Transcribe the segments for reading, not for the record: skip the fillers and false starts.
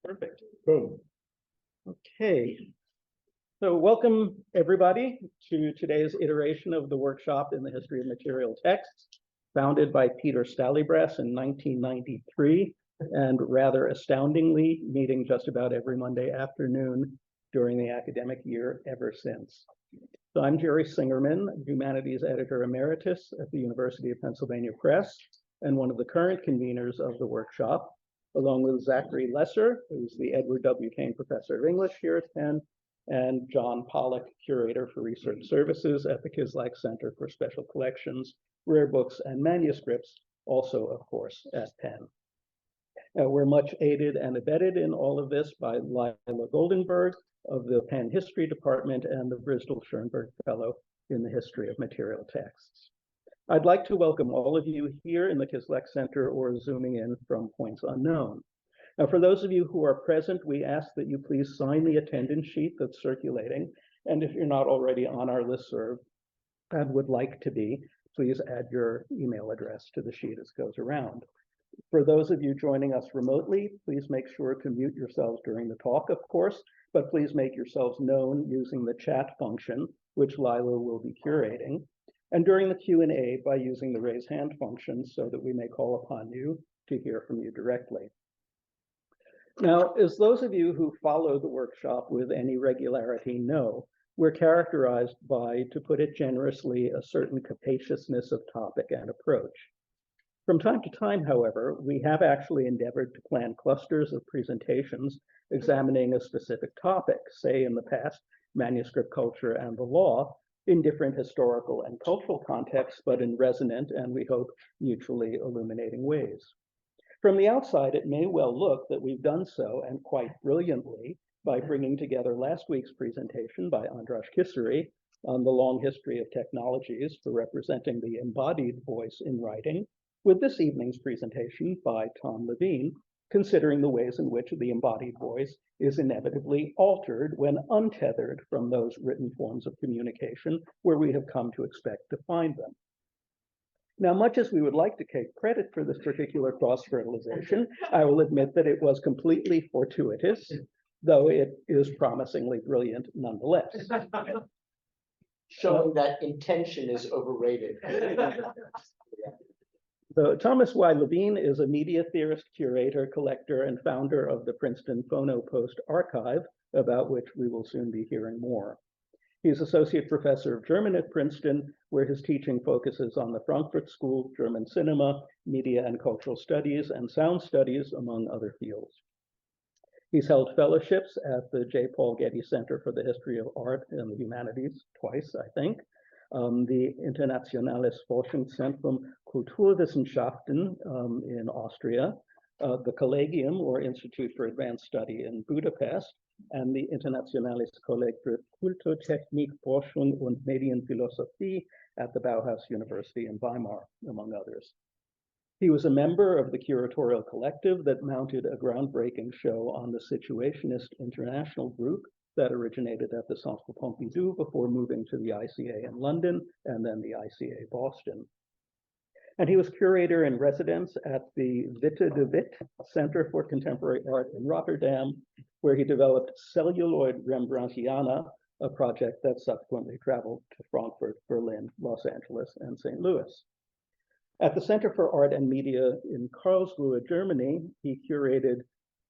Perfect. Boom. Okay. So welcome everybody to today's iteration of the workshop in the history of material texts, founded by Peter Stallybrass in 1993, and rather astoundingly meeting just about every Monday afternoon during the academic year ever since. So I'm Jerry Singerman, Humanities Editor Emeritus at the University of Pennsylvania Press, and one of the current conveners of the workshop, along with Zachary Lesser, who's the Edward W. Kane Professor of English here at Penn, and John Pollack, Curator for Research Services at the Kislak Center for Special Collections, Rare Books, and Manuscripts, also, of course, at Penn. We're much aided and abetted in all of this by Lila Goldenberg of the Penn History Department and the Bristol Schoenberg Fellow in the History of Material Texts. I'd like to welcome all of you here in the Kislak Center or zooming in from points unknown. Now, for those of you who are present, we ask that you please sign the attendance sheet that's circulating. And if you're not already on our listserv and would like to be, please add your email address to the sheet as it goes around. For those of you joining us remotely, please make sure to mute yourselves during the talk, of course, but please make yourselves known using the chat function, which Lila will be curating, and during the Q&A by using the raise hand function so that we may call upon you to hear from you directly. Now, as those of you who follow the workshop with any regularity know, we're characterized by, to put it generously, a certain capaciousness of topic and approach. From time to time, however, we have actually endeavored to plan clusters of presentations examining a specific topic, say in the past, manuscript culture and the law, in different historical and cultural contexts, but in resonant and we hope mutually illuminating ways. From the outside, it may well look that we've done so, and quite brilliantly, by bringing together last week's presentation by Andras Kissery on the long history of technologies for representing the embodied voice in writing, with this evening's presentation by Tom Levin, considering the ways in which the embodied voice is inevitably altered when untethered from those written forms of communication where we have come to expect to find them. Now, much as we would like to take credit for this particular cross-fertilization, I will admit that it was completely fortuitous, though it is promisingly brilliant nonetheless. Showing that intention is overrated. So Thomas Y. Levin is a media theorist, curator, collector, and founder of the Princeton Phonopost Archive, about which we will soon be hearing more. He's Associate Professor of German at Princeton, where his teaching focuses on the Frankfurt School, German cinema, media and cultural studies, and sound studies, among other fields. He's held fellowships at the J. Paul Getty Center for the History of Art and the Humanities, twice, I think, the Internationales Forschungszentrum Kulturwissenschaften in Austria, the Collegium, or Institute for Advanced Study in Budapest, and the Internationales Kolleg für Kulturtechnik, Forschung und Medienphilosophie at the Bauhaus University in Weimar, among others. He was a member of the curatorial collective that mounted a groundbreaking show on the Situationist International Group that originated at the Centre Pompidou before moving to the ICA in London and then the ICA Boston. And he was curator in residence at the Witte de Wit Center for Contemporary Art in Rotterdam, where he developed celluloid Rembrandtiana, a project that subsequently traveled to Frankfurt, Berlin, Los Angeles, and St. Louis. At the Center for Art and Media in Karlsruhe, Germany, he curated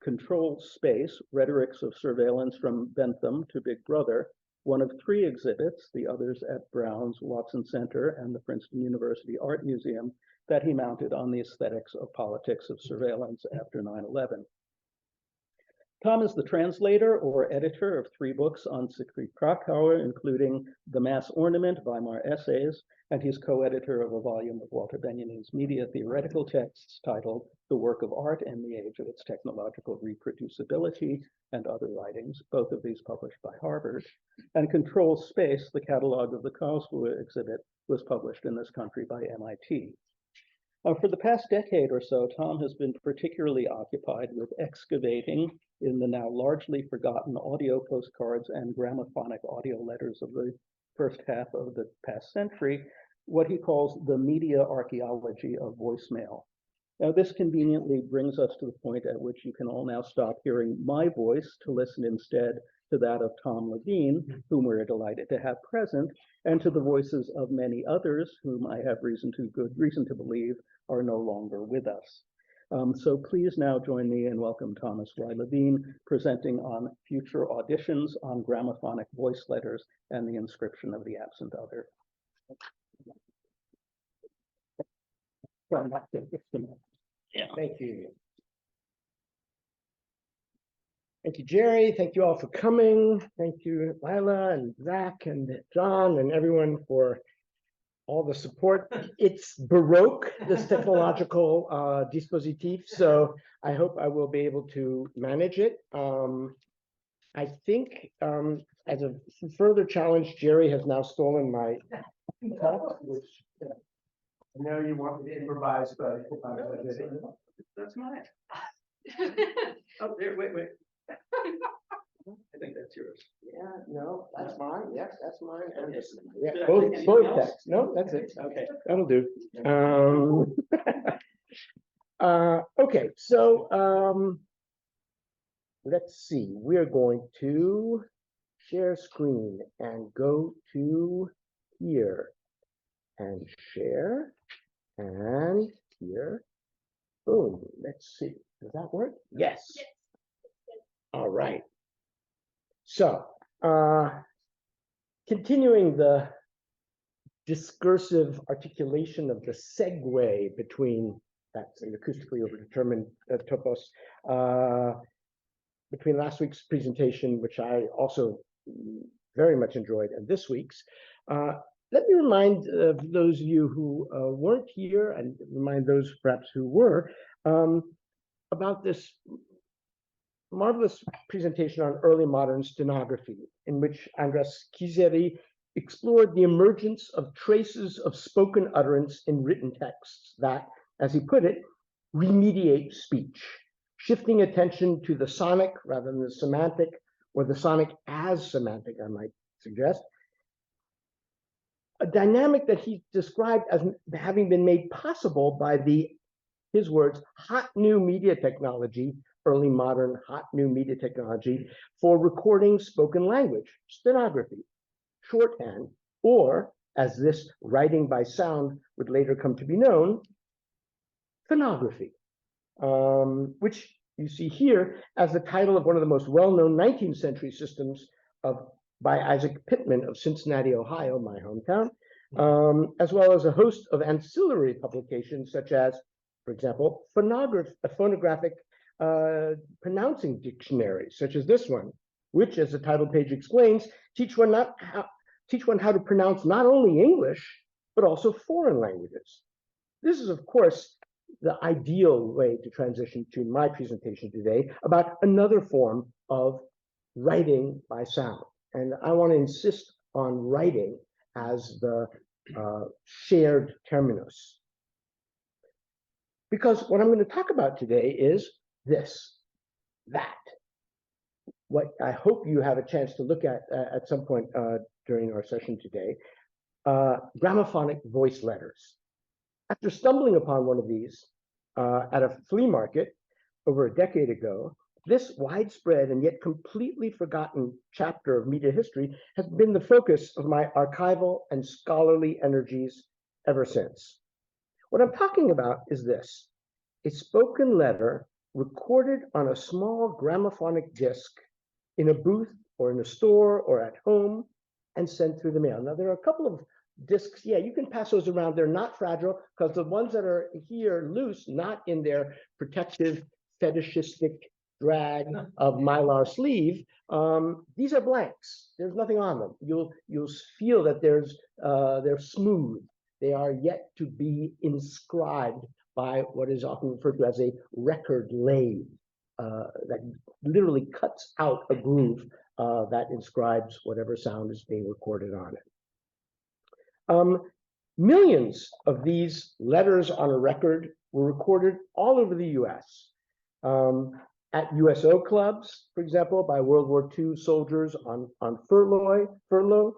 Control Space, Rhetorics of Surveillance from Bentham to Big Brother, one of 3 exhibits, the others at Brown's Watson Center and the Princeton University Art Museum, that he mounted on the aesthetics of politics of surveillance after 9/11. Tom is the translator or editor of 3 books on Siegfried Kracauer, including The Mass Ornament, Weimar Essays, and he's co-editor of a volume of Walter Benjamin's media theoretical texts titled The Work of Art and the Age of Its Technological Reproducibility, and other writings, both of these published by Harvard. And Control Space, the catalog of the Karlsruhe exhibit, was published in this country by MIT. For the past decade or so, Tom has been particularly occupied with excavating in the now largely forgotten audio postcards and gramophonic audio letters of the first half of the past century, what he calls the media archaeology of voicemail. Now, this conveniently brings us to the point at which you can all now stop hearing my voice to listen instead to that of Tom Levin, whom we're delighted to have present, and to the voices of many others whom I have good reason to believe are no longer with us. So please now join me and welcome Thomas Y. Levin, presenting on future auditions on gramophonic voice letters and the inscription of the absent other. Yeah. Thank you. Thank you, Jerry. Thank you all for coming. Thank you, Lila and Zach and John and everyone for all the support. It's Baroque, this technological dispositif, so I hope I will be able to manage it. I think as a further challenge, Jerry has now stolen my talk, which I know you want me to improvise, but That's mine. Oh, there, wait. I think that's yours. yeah, no, that's mine. Yes, that's mine. And this, yeah, Should I both take anything else? texts. No, that's it. Okay. That'll do. Okay, so let's see. We're going to share screen and go to here and share and here. Boom. Let's see. Does that work? Yes. All right. So, continuing the discursive articulation of the segue between, that's an acoustically overdetermined topos, between last week's presentation, which I also very much enjoyed, and this week's, let me remind those of you who weren't here, and remind those perhaps who were, about this marvelous presentation on early modern stenography, in which Andras Kizeri explored the emergence of traces of spoken utterance in written texts that, as he put it, remediate speech, shifting attention to the sonic rather than the semantic, or the sonic as semantic, I might suggest, a dynamic that he described as having been made possible by his words, hot new media technology, early modern hot new media technology for recording spoken language, stenography, shorthand, or, as this writing by sound would later come to be known, phonography, which you see here as the title of one of the most well-known 19th century systems by Isaac Pittman of Cincinnati, Ohio, my hometown, as well as a host of ancillary publications such as, for example, phonographic pronouncing dictionaries, such as this one, which, as the title page explains, teach one how to pronounce not only English, but also foreign languages. This is, of course, the ideal way to transition to my presentation today about another form of writing by sound. And I want to insist on writing as the shared terminus. Because what I'm going to talk about today is that. What I hope you have a chance to look at some point during our session today, gramophonic voice letters. After stumbling upon one of these at a flea market over a decade ago, this widespread and yet completely forgotten chapter of media history has been the focus of my archival and scholarly energies ever since. What I'm talking about is this: a spoken letter recorded on a small gramophonic disc in a booth or in a store or at home and sent through the mail. Now, there are a couple of discs. Yeah, you can pass those around. They're not fragile because the ones that are here loose, not in their protective, fetishistic drag of mylar sleeve, these are blanks. There's nothing on them. You'll feel that they're smooth. They are yet to be inscribed by what is often referred to as a record lathe that literally cuts out a groove that inscribes whatever sound is being recorded on it. Millions of these letters on a record were recorded all over the US. At USO clubs, for example, by World War II soldiers on furlough,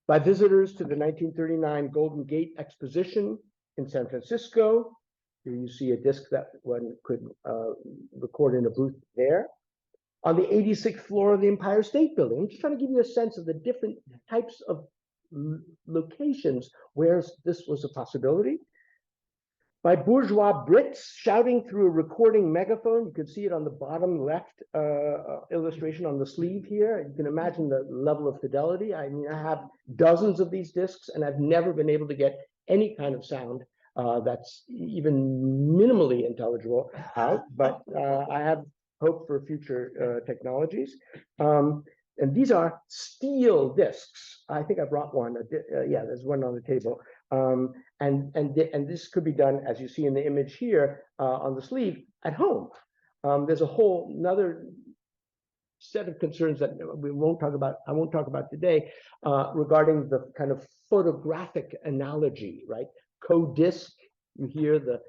by visitors to the 1939 Golden Gate Exposition in San Francisco, Here you see a disc that one could record in a booth there. On the 86th floor of the Empire State Building, I'm just trying to give you a sense of the different types of locations where this was a possibility. By bourgeois Brits shouting through a recording megaphone. You can see it on the bottom left illustration on the sleeve here. You can imagine the level of fidelity. I mean, I have dozens of these discs, and I've never been able to get any kind of sound that's even minimally intelligible out, but I have hope for future technologies. And these are steel discs. I think I brought one. Yeah, there's one on the table. And this could be done, as you see in the image here on the sleeve, at home. There's a whole another set of concerns that we won't talk about. I won't talk about today regarding the kind of photographic analogy, right? Codisc. You hear the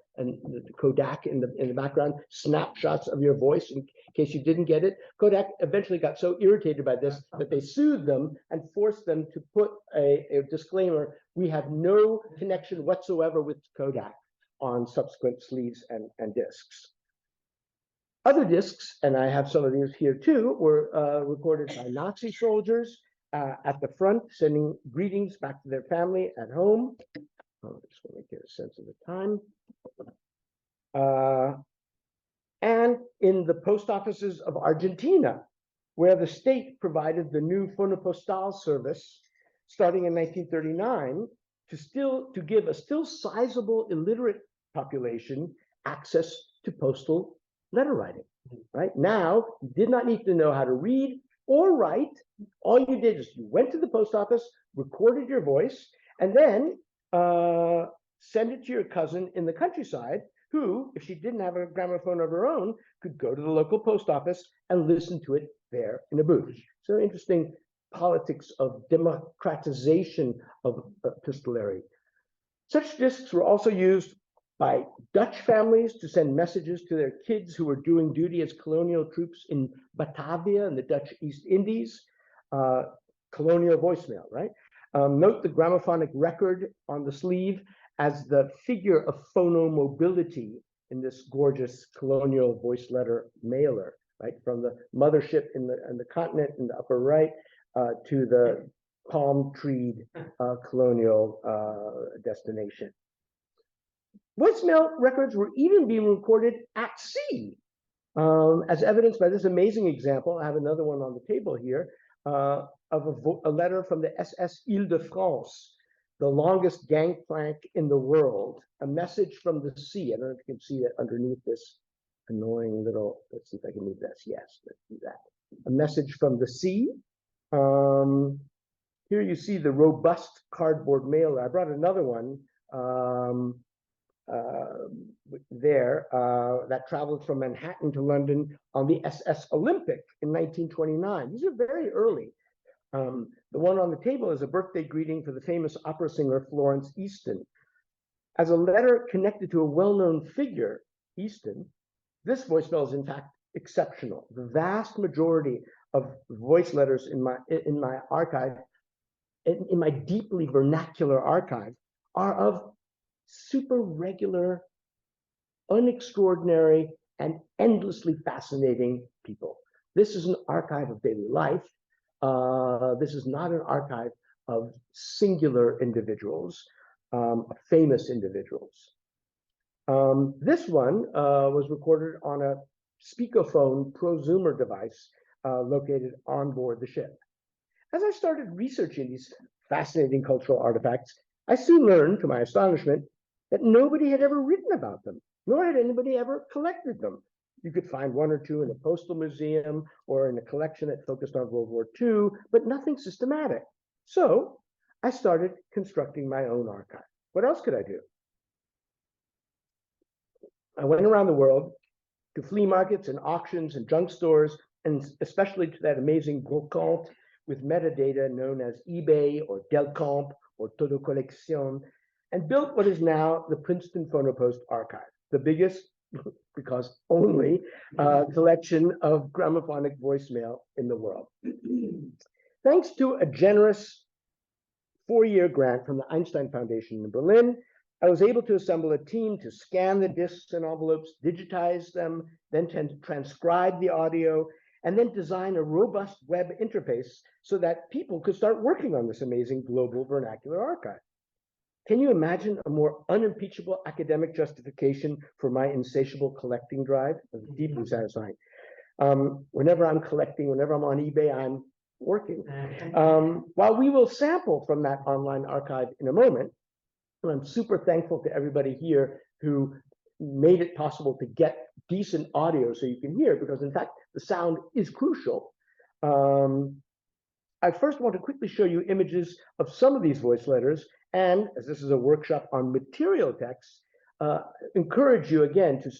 Kodak in the background, snapshots of your voice in case you didn't get it. Kodak eventually got so irritated by this that they sued them and forced them to put a disclaimer: we have no connection whatsoever with Kodak, on subsequent sleeves and discs. Other discs, and I have some of these here too, were recorded by Nazi soldiers at the front, sending greetings back to their family at home. I just want to get a sense of the time. And in the post offices of Argentina, where the state provided the new Fonopostal service starting in 1939 to give a still sizable illiterate population access to postal letter writing. Right now, you did not need to know how to read or write. All you did is you went to the post office, recorded your voice, and then send it to your cousin in the countryside, who, if she didn't have a gramophone of her own, could go to the local post office and listen to it there in a booth. So interesting politics of democratization of epistolary. Such discs were also used by Dutch families to send messages to their kids who were doing duty as colonial troops in Batavia in the Dutch East Indies. Colonial voicemail, right? Note the gramophonic record on the sleeve as the figure of phonomobility in this gorgeous colonial voice letter mailer, right? From the mothership in the continent in the upper right to the palm-treed colonial destination. Voicemail records were even being recorded at sea, as evidenced by this amazing example. I have another one on the table here. Of a letter from the SS Île-de-France, the longest gangplank in the world, a message from the sea. I don't know if you can see it underneath this annoying little, let's see if I can move this. Yes, let's do that. A message from the sea. Here you see the robust cardboard mailer. I brought another one that traveled from Manhattan to London on the SS Olympic in 1929. These are very early. The one on the table is a birthday greeting for the famous opera singer Florence Easton. As a letter connected to a well-known figure, Easton, this voicemail is in fact exceptional. The vast majority of voice letters in my archive, in my deeply vernacular archive, are of super regular, unextraordinary, and endlessly fascinating people. This is an archive of daily life. This is not an archive of singular individuals, famous individuals. This one was recorded on a speakerphone prosumer device located on board the ship. As I started researching these fascinating cultural artifacts, I soon learned, to my astonishment, that nobody had ever written about them, nor had anybody ever collected them. You could find one or two in a postal museum or in a collection that focused on World War II, but nothing systematic. So I started constructing my own archive. What else could I do? I went around the world to flea markets and auctions and junk stores, and especially to that amazing brocante with metadata known as eBay or Delcamp or Todo Collection, and built what is now the Princeton Phonopost Archive, the biggest, because only, collection of gramophonic voicemail in the world. Thanks to a generous 4-year grant from the Einstein Foundation in Berlin, I was able to assemble a team to scan the discs and envelopes, digitize them, then transcribe the audio, and then design a robust web interface so that people could start working on this amazing global vernacular archive. Can you imagine a more unimpeachable academic justification for my insatiable collecting drive? It was deeply satisfying. Whenever I'm collecting, whenever I'm on eBay, I'm working. While we will sample from that online archive in a moment, and I'm super thankful to everybody here who made it possible to get decent audio so you can hear, because in fact, the sound is crucial. I first want to quickly show you images of some of these voice letters, and as this is a workshop on material texts, encourage you again to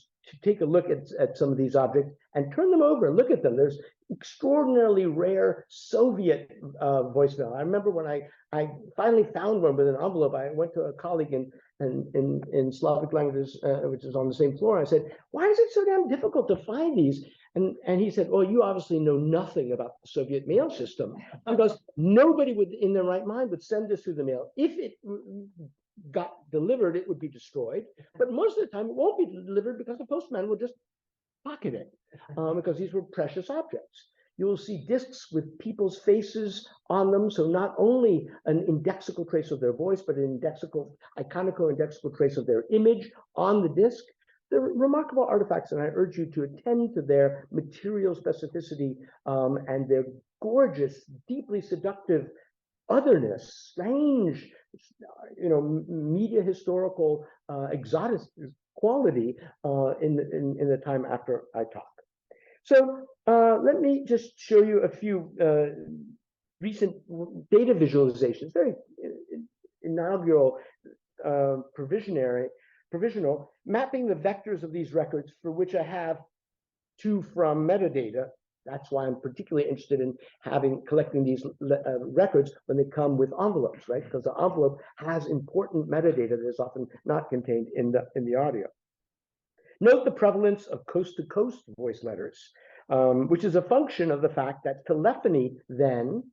take a look at some of these objects and turn them over and look at them. There's extraordinarily rare Soviet voicemail. I remember when I finally found one with an envelope. I went to a colleague in Slavic languages, which is on the same floor. I said, "Why is it so damn difficult to find these?" And he said, "Well, you obviously know nothing about the Soviet mail system, because nobody would, in their right mind, would send this through the mail. If it got delivered, it would be destroyed. But most of the time, it won't be delivered because the postman will just pocket it, because these were precious objects. You will see discs with people's faces on them. So not only an indexical trace of their voice, but an iconico-indexical trace of their image on the disc. They're remarkable artifacts, and I urge you to attend to their material specificity and their gorgeous, deeply seductive otherness, strange, media historical exotic quality in the time after I talk. So let me just show you a few recent data visualizations, very inaugural, provisional, mapping the vectors of these records, for which I have to from metadata. That's why I'm particularly interested in collecting these records when they come with envelopes, right? Because the envelope has important metadata that is often not contained in the audio. Note the prevalence of coast-to-coast voice letters, which is a function of the fact that telephony then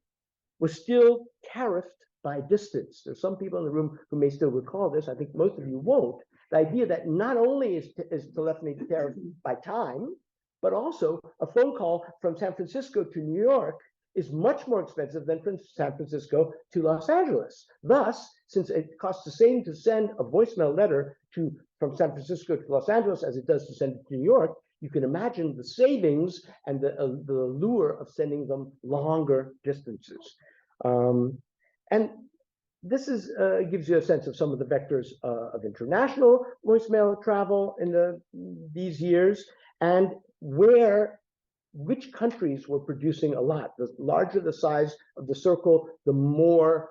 was still tariffed by distance. There's some people in the room who may still recall this. I think most of you won't. The idea that not only is telephony tariffed by time, but also a phone call from San Francisco to New York is much more expensive than from San Francisco to Los Angeles. Thus, since it costs the same to send a voicemail letter from San Francisco to Los Angeles as it does to send it to New York, you can imagine the savings and the allure of sending them longer distances. And this gives you a sense of some of the vectors of international voicemail travel in these years, and which countries were producing a lot. The larger the size of the circle, the more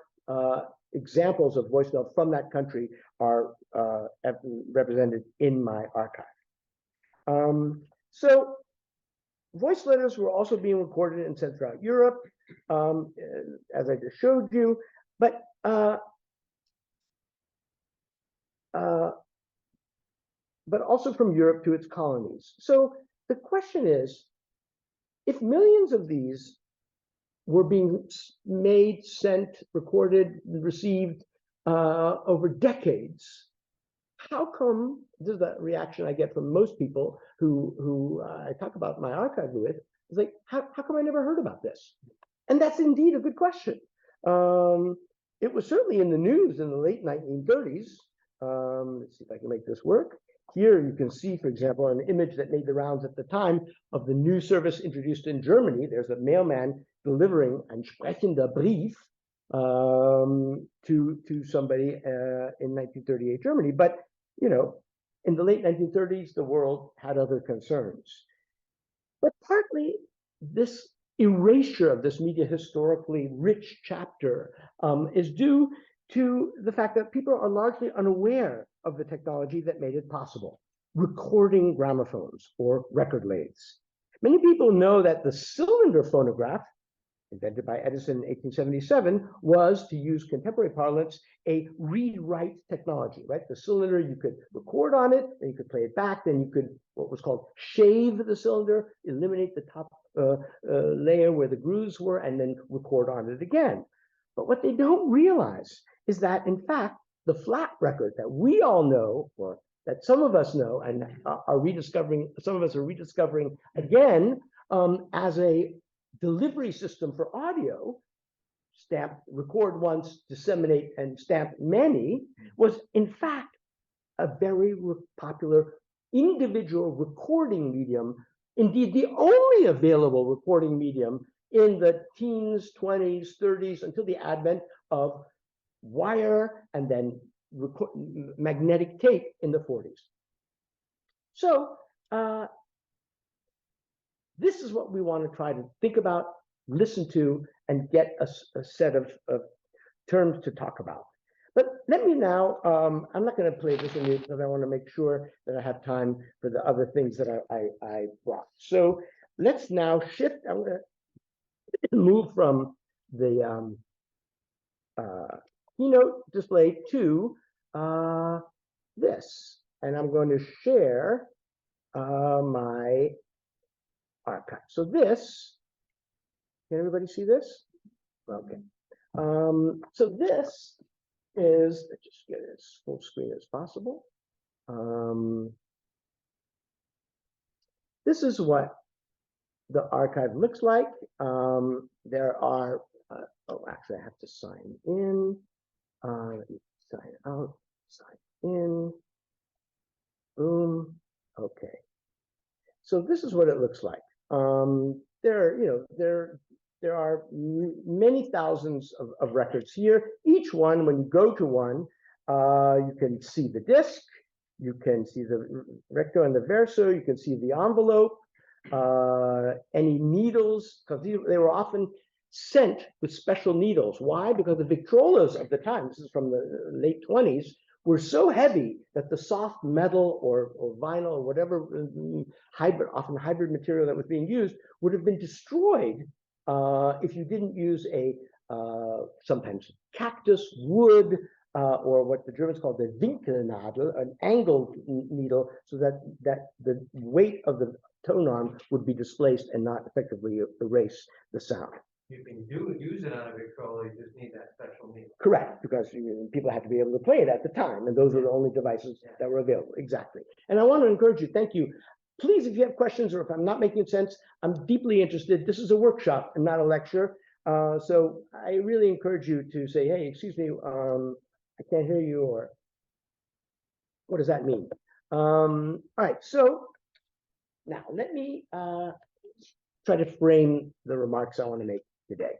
examples of voicemail from that country are represented in my archive. So voice letters were also being recorded and sent throughout Europe, as I just showed you, but also from Europe to its colonies. So the question is, if millions of these were being made, sent, recorded, received over decades, how come, this is the reaction I get from most people who I talk about my archive with, is like, how come I never heard about this? And that's indeed a good question. It was certainly in the news in the late 1930s. Let's see if I can make this work. Here you can see, for example, an image that made the rounds at the time of the news service introduced in Germany. There's a mailman delivering ein sprechender Brief to somebody in 1938 Germany. But, in the late 1930s, the world had other concerns. But partly this erasure of this media historically rich chapter is due to the fact that people are largely unaware of the technology that made it possible, recording gramophones or record lathes. Many people know that the cylinder phonograph, invented by Edison in 1877, was, to use contemporary parlance, a read-write technology, right? The cylinder, you could record on it, then you could play it back, then you could, what was called, shave the cylinder, eliminate the top layer where the grooves were, and then record on it again. But what they don't realize is that, in fact, the flat record that we all know, or that some of us know and are rediscovering, some of us are rediscovering again, as a delivery system for audio, stamp, record once, disseminate, and stamp many, was in fact a very popular individual recording medium, indeed the only available recording medium in the teens, 20s, 30s, until the advent of wire and then magnetic tape in the 40s. So this is what we want to try to think about, listen to, and get a set of terms to talk about. But let me now, I'm not going to play this in you because I want to make sure that I have time for the other things that I brought. So let's now shift. I'm going to move from the keynote display to this. And I'm going to share my archive. So this, can everybody see this? Okay. So this is, let's just get it as full screen as possible. This is what the archive looks like. There are, oh, actually I have to sign in. Let me sign out, sign in. Boom. Okay. So this is what it looks like. There are many thousands of records here. Each one, when you go to one, you can see the disc, you can see the recto and the verso, you can see the envelope, any needles, because they were often sent with special needles. Why? Because the Victrolas of the time, this is from the late 20s, were so heavy that the soft metal or vinyl or whatever often hybrid material that was being used would have been destroyed if you didn't use a sometimes cactus, wood, or what the Germans call the Winkelnadel, an angled needle, so that the weight of the tone arm would be displaced and not effectively erase the sound. You can use it on a Victrola, you just need that special needle. Correct, because people had to be able to play it at the time, and those were the only devices that were available. Exactly. And I want to encourage you, thank you. Please, if you have questions or if I'm not making sense, I'm deeply interested. This is a workshop and not a lecture. So I really encourage you to say, hey, excuse me, I can't hear you, or what does that mean? All right, so now let me try to frame the remarks I want to make today.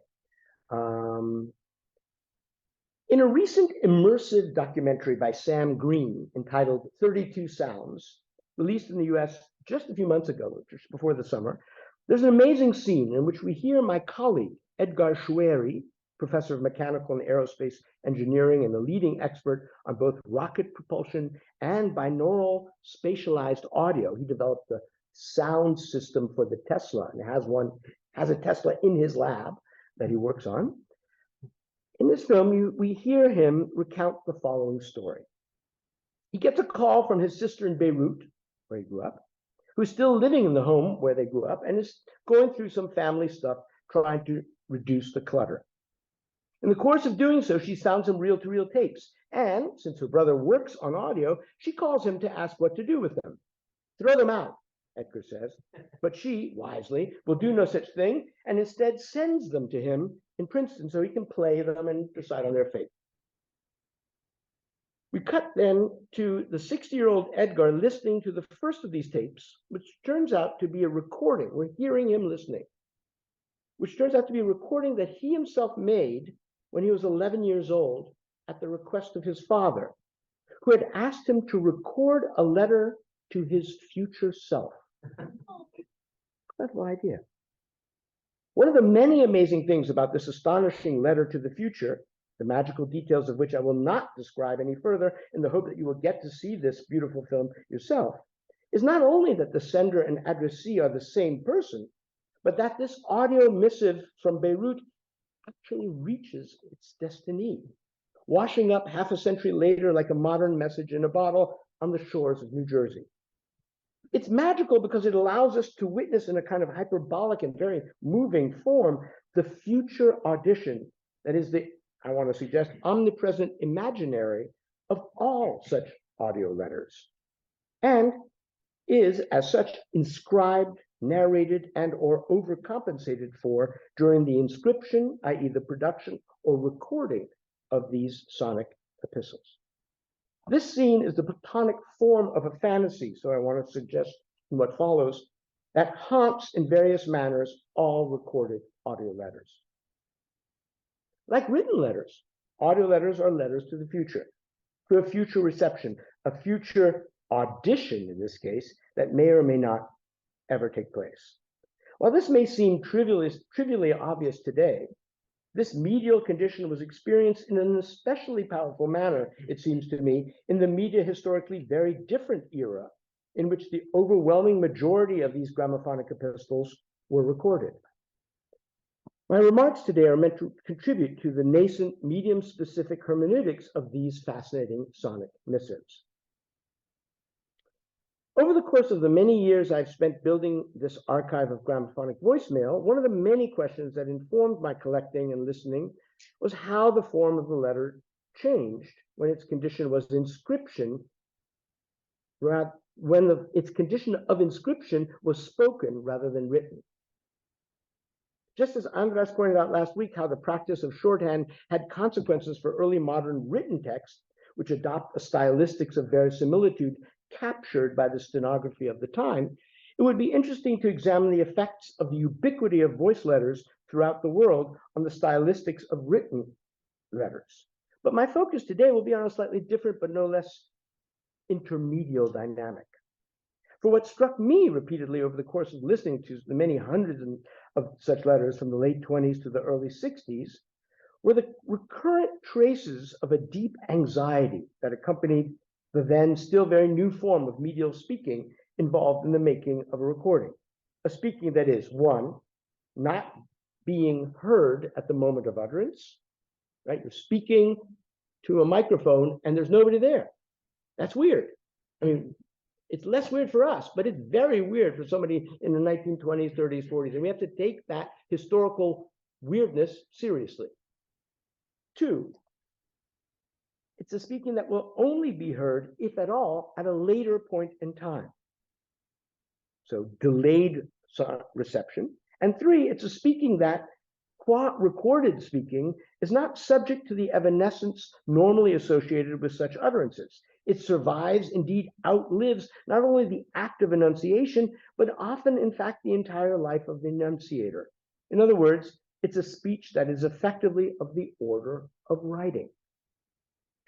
In a recent immersive documentary by Sam Green entitled 32 Sounds, released in the US just a few months ago, just before the summer, there's an amazing scene in which we hear my colleague, Edgar Schwery, professor of mechanical and aerospace engineering and a leading expert on both rocket propulsion and binaural spatialized audio. He developed the sound system for the Tesla and has a Tesla in his lab that he works on. In this film, we hear him recount the following story. He gets a call from his sister in Beirut, where he grew up, who's still living in the home where they grew up and is going through some family stuff, trying to reduce the clutter. In the course of doing so, she found some reel-to-reel tapes. And since her brother works on audio, she calls him to ask what to do with them. Throw them out, Edgar says. But she, wisely, will do no such thing and instead sends them to him in Princeton so he can play them and decide on their fate. We cut then to the 60-year-old Edgar listening to the first of these tapes, which turns out to be a recording. We're hearing him listening, which turns out to be a recording that he himself made when he was 11 years old at the request of his father, who had asked him to record a letter to his future self. Incredible idea. One of the many amazing things about this astonishing letter to the future, the magical details of which I will not describe any further in the hope that you will get to see this beautiful film yourself, is not only that the sender and addressee are the same person, but that this audio missive from Beirut actually reaches its destiny, washing up half a century later like a modern message in a bottle on the shores of New Jersey. It's magical because it allows us to witness in a kind of hyperbolic and very moving form the future audition that is the, I want to suggest, omnipresent imaginary of all such audio letters, and is as such inscribed, narrated, and or overcompensated for during the inscription, i.e. the production or recording of these sonic epistles. This scene is the platonic form of a fantasy, so I want to suggest in what follows, that haunts in various manners all recorded audio letters. Like written letters, audio letters are letters to the future, to a future reception, a future audition in this case, that may or may not ever take place. While this may seem trivially obvious today, this medial condition was experienced in an especially powerful manner, it seems to me, in the media historically very different era in which the overwhelming majority of these gramophonic epistles were recorded. My remarks today are meant to contribute to the nascent medium-specific hermeneutics of these fascinating sonic missives. Over the course of the many years I've spent building this archive of gramophonic voicemail, one of the many questions that informed my collecting and listening was how the form of the letter changed when its condition was inscription, its condition of inscription was spoken rather than written. Just as Andras pointed out last week, how the practice of shorthand had consequences for early modern written texts, which adopt a stylistics of verisimilitude captured by the stenography of the time, it would be interesting to examine the effects of the ubiquity of voice letters throughout the world on the stylistics of written letters. But my focus today will be on a slightly different but no less intermedial dynamic. For what struck me repeatedly over the course of listening to the many hundreds of such letters from the late 20s to the early 60s were the recurrent traces of a deep anxiety that accompanied the then still very new form of medial speaking involved in the making of a recording. A speaking that is, one, not being heard at the moment of utterance, right? You're speaking to a microphone and there's nobody there. That's weird. I mean, it's less weird for us, but it's very weird for somebody in the 1920s, 30s, 40s. And we have to take that historical weirdness seriously. Two, it's a speaking that will only be heard, if at all, at a later point in time. So delayed reception. And three, it's a speaking that, qua recorded speaking, is not subject to the evanescence normally associated with such utterances. It survives, indeed outlives, not only the act of enunciation, but often, in fact, the entire life of the enunciator. In other words, it's a speech that is effectively of the order of writing.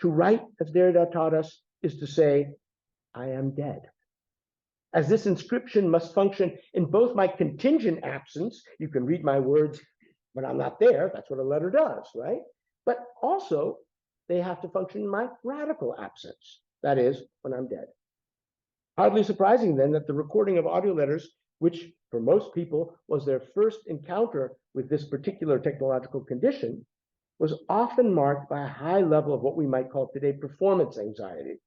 To write, as Derrida taught us, is to say, I am dead. As this inscription must function in both my contingent absence, you can read my words when I'm not there, that's what a letter does, right? But also, they have to function in my radical absence, that is, when I'm dead. Hardly surprising then that the recording of audio letters, which for most people was their first encounter with this particular technological condition, was often marked by a high level of what we might call today performance anxiety.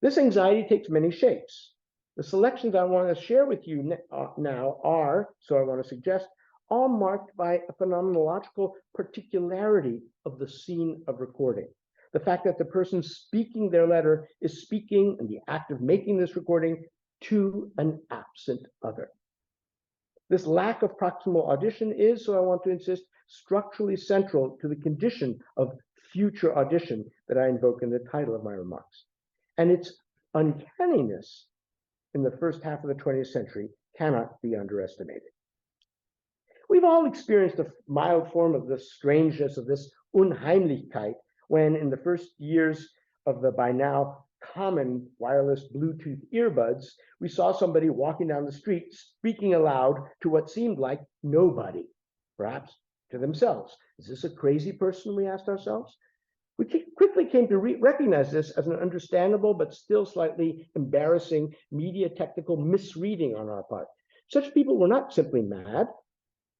This anxiety takes many shapes. The selections I want to share with you now are, so I want to suggest, all marked by a phenomenological particularity of the scene of recording. The fact that the person speaking their letter is speaking in the act of making this recording to an absent other. This lack of proximal audition is, so I want to insist, structurally central to the condition of future audition that I invoke in the title of my remarks. And its uncanniness in the first half of the 20th century cannot be underestimated. We've all experienced a mild form of the strangeness of this Unheimlichkeit when, in the first years of the by now common wireless Bluetooth earbuds, we saw somebody walking down the street speaking aloud to what seemed like nobody, perhaps to themselves. Is this a crazy person, we asked ourselves? We quickly came to recognize this as an understandable but still slightly embarrassing media technical misreading on our part. Such people were not simply mad,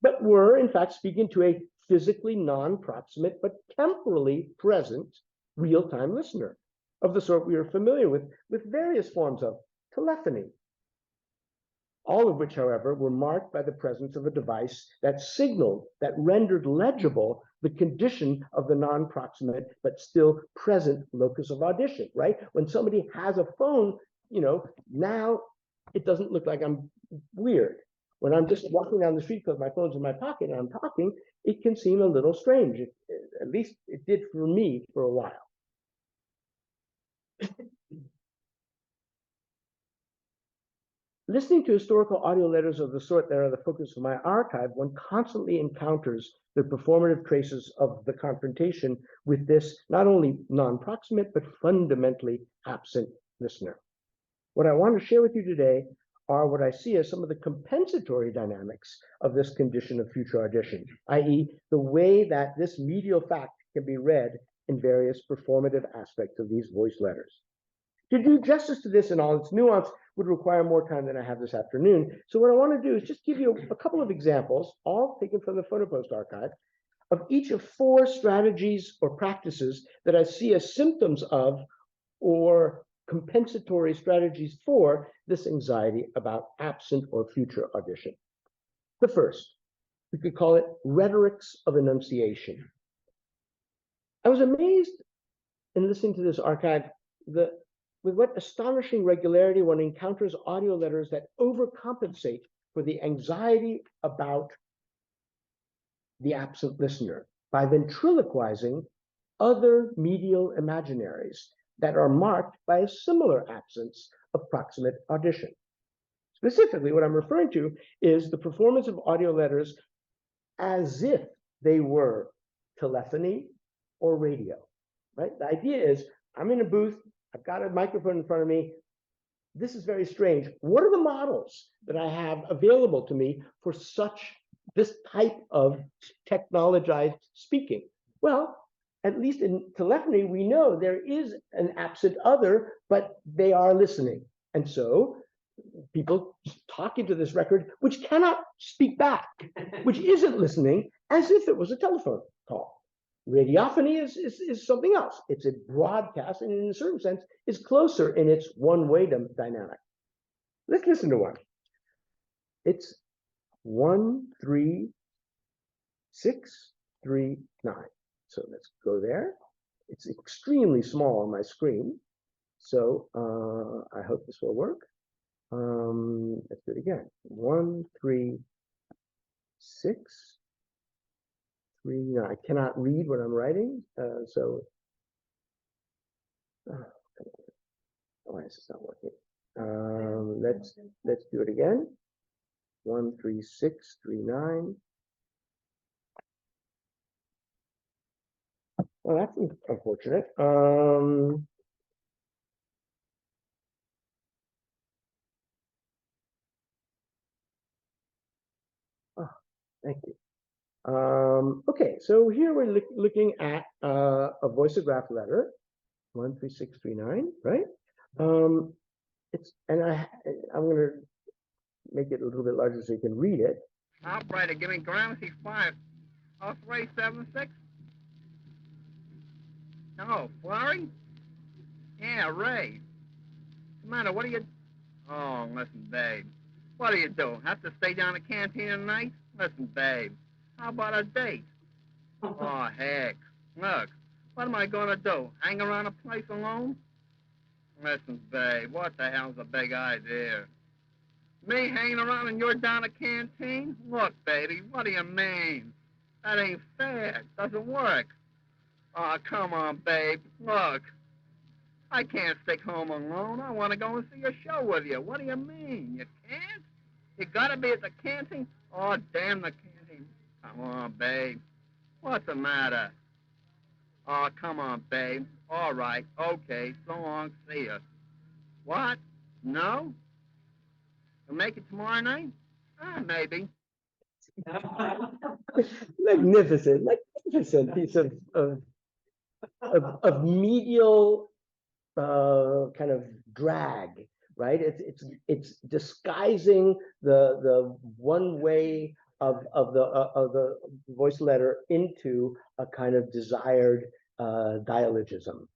but were in fact speaking to a physically non-proximate but temporally present real-time listener of the sort we are familiar with various forms of telephony. All of which, however, were marked by the presence of a device that signaled, that rendered legible the condition of the non-proximate but still present locus of audition, right? When somebody has a phone, now it doesn't look like I'm weird. When I'm just walking down the street because my phone's in my pocket and I'm talking, it can seem a little strange. At least it did for me for a while. Listening to historical audio letters of the sort that are the focus of my archive, one constantly encounters the performative traces of the confrontation with this not only non-proximate, but fundamentally absent listener. What I want to share with you today are what I see as some of the compensatory dynamics of this condition of future audition, i.e., the way that this medial fact can be read in various performative aspects of these voice letters. To do justice to this in all its nuance would require more time than I have this afternoon. So what I want to do is just give you a couple of examples, all taken from the PhotoPost archive, of each of 4 strategies or practices that I see as symptoms of or compensatory strategies for this anxiety about absent or future audition. The first, we could call it rhetorics of enunciation. I was amazed in listening to this archive with what astonishing regularity one encounters audio letters that overcompensate for the anxiety about the absent listener by ventriloquizing other medial imaginaries that are marked by a similar absence of proximate audition. Specifically, what I'm referring to is the performance of audio letters as if they were telephony or radio, right? The idea is I'm in a booth, I've got a microphone in front of me. This is very strange. What are the models that I have available to me for this type of technologized speaking? Well, at least in telephony, we know there is an absent other, but they are listening. And so people talk into this record, which cannot speak back, which isn't listening, as if it was a telephone call. Radiophony is something else. It's a broadcast, and in a certain sense, is closer in its one-way dynamic. Let's listen to one. It's 1, 3, 6, 3, 9. So let's go there. It's extremely small on my screen. So I hope this will work. Let's do it again. 1, 3, 6. I cannot read what I'm writing, why is this not working? Let's do it again. 1, 3, 6, 3, 9. Well, that's unfortunate. Thank you. Okay, so here we're looking at a voiceograph letter, 13639, right? I'm going to make it a little bit larger so you can read it. Operator, give me Gramophonic 5, 0376. Oh, Flurry? Yeah, Ray. What's the matter? What are you... Oh, listen, babe. What do you do? Have to stay down at the canteen tonight? Listen, babe. How about a date? Oh, heck. Look, what am I going to do? Hang around a place alone? Listen, babe, what the hell's a big idea? Me hanging around and you're down at the canteen? Look, baby, what do you mean? That ain't fair. It doesn't work. Oh, come on, babe. Look, I can't stick home alone. I want to go and see a show with you. What do you mean? You can't? You got to be at the canteen? Oh, damn the canteen. Come on, babe. What's the matter? Oh, come on, babe. All right. Okay. So long. See ya. What? No? You'll make it tomorrow night? Maybe. Magnificent piece of medial kind of drag, right? It's disguising the one way of the voice letter into a kind of desired dialogism.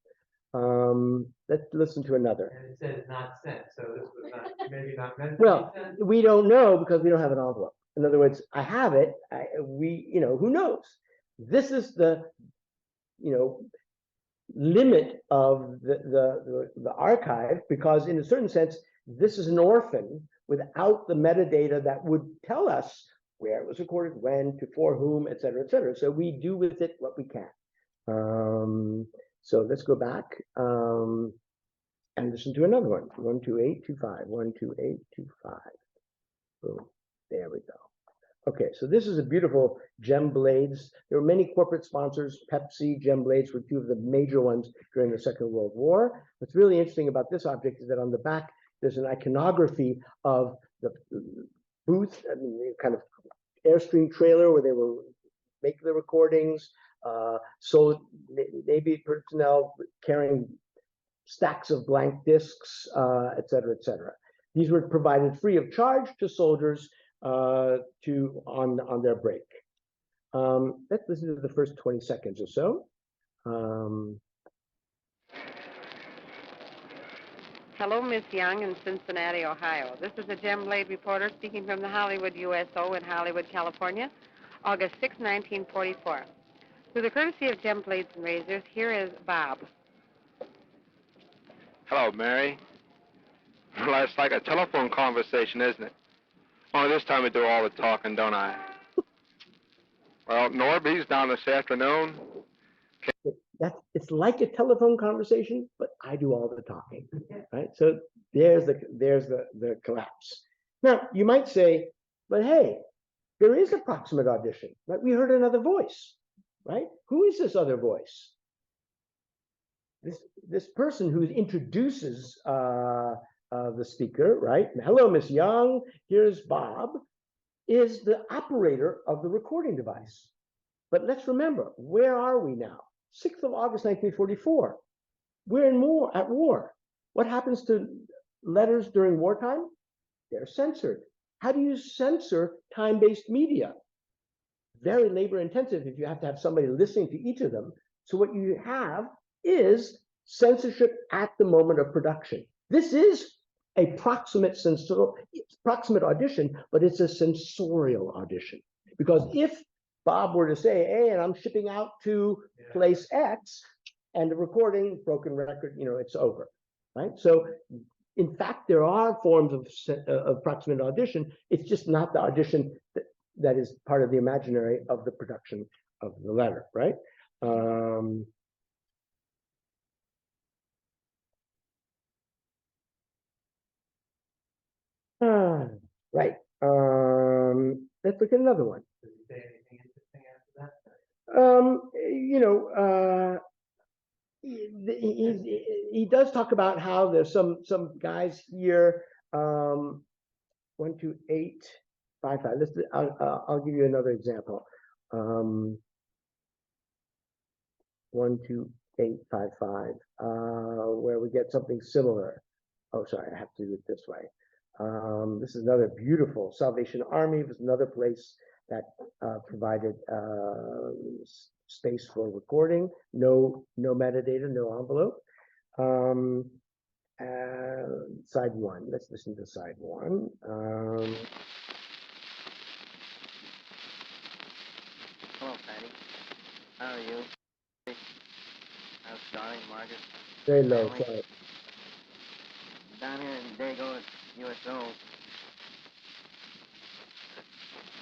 Let's listen to another. And it says not sent, so this was not, maybe not meant to be Well, sent. we don't know because we don't have an envelope. In other words, I have it. Who knows? This is the, limit of the archive, because in a certain sense, this is an orphan without the metadata that would tell us where it was recorded, when, to for whom, et cetera, et cetera. So we do with it what we can. So let's go back and listen to another one. 12825, 12825. Boom. There we go. Okay, so this is a beautiful gem blades. There were many corporate sponsors. Pepsi, gem blades were two of the major ones during the Second World War. What's really interesting about this object is that on the back, there's an iconography of the booth, kind of Airstream trailer where they were making the recordings. So maybe personnel carrying stacks of blank discs, et cetera, et cetera. These were provided free of charge to soldiers on their break. Let's listen to the first 20 seconds or so. Hello, Miss Young in Cincinnati, Ohio. This is a Gem Blade reporter speaking from the Hollywood USO in Hollywood, California, August 6, 1944. Through the courtesy of Gem Blades and Razors, here is Bob. Hello, Mary. Well, it's like a telephone conversation, isn't it? Only this time I do all the talking, don't I? Well, Norby's down this afternoon. It's like a telephone conversation, but I do all the talking, right? So there's the collapse. Now you might say, but hey, there is a proximate audition. Like we heard another voice, right? Who is this other voice? This person who introduces the speaker, right? Hello, Miss Young. Here's Bob. Is the operator of the recording device. But let's remember, where are we now? 6th of August, 1944. We're at war. What happens to letters during wartime? They're censored. How do you censor time-based media? Very labor intensive if you have to have somebody listening to each of them. So what you have is censorship at the moment of production. This is a proximate audition, but it's a sensorial audition. Because if Bob were to say, hey, and I'm shipping out to place X, and the recording, broken record, it's over, right? So in fact, there are forms of proximate audition. It's just not the audition that is part of the imaginary of the production of the letter, right? Right. Let's look at another one. Does he say anything interesting after that? He does talk about how there's some guys here. 12855. I'll give you another example. 12855, where we get something similar. Oh, sorry, I have to do it this way. This is another beautiful Salvation Army. Was another place that provided space for recording. No metadata, no envelope. Side one. Let's listen to side one. Hello, Patty. How are you? How's Darling, Margaret? Very low. Family? Sorry. Down here in Dago at USO.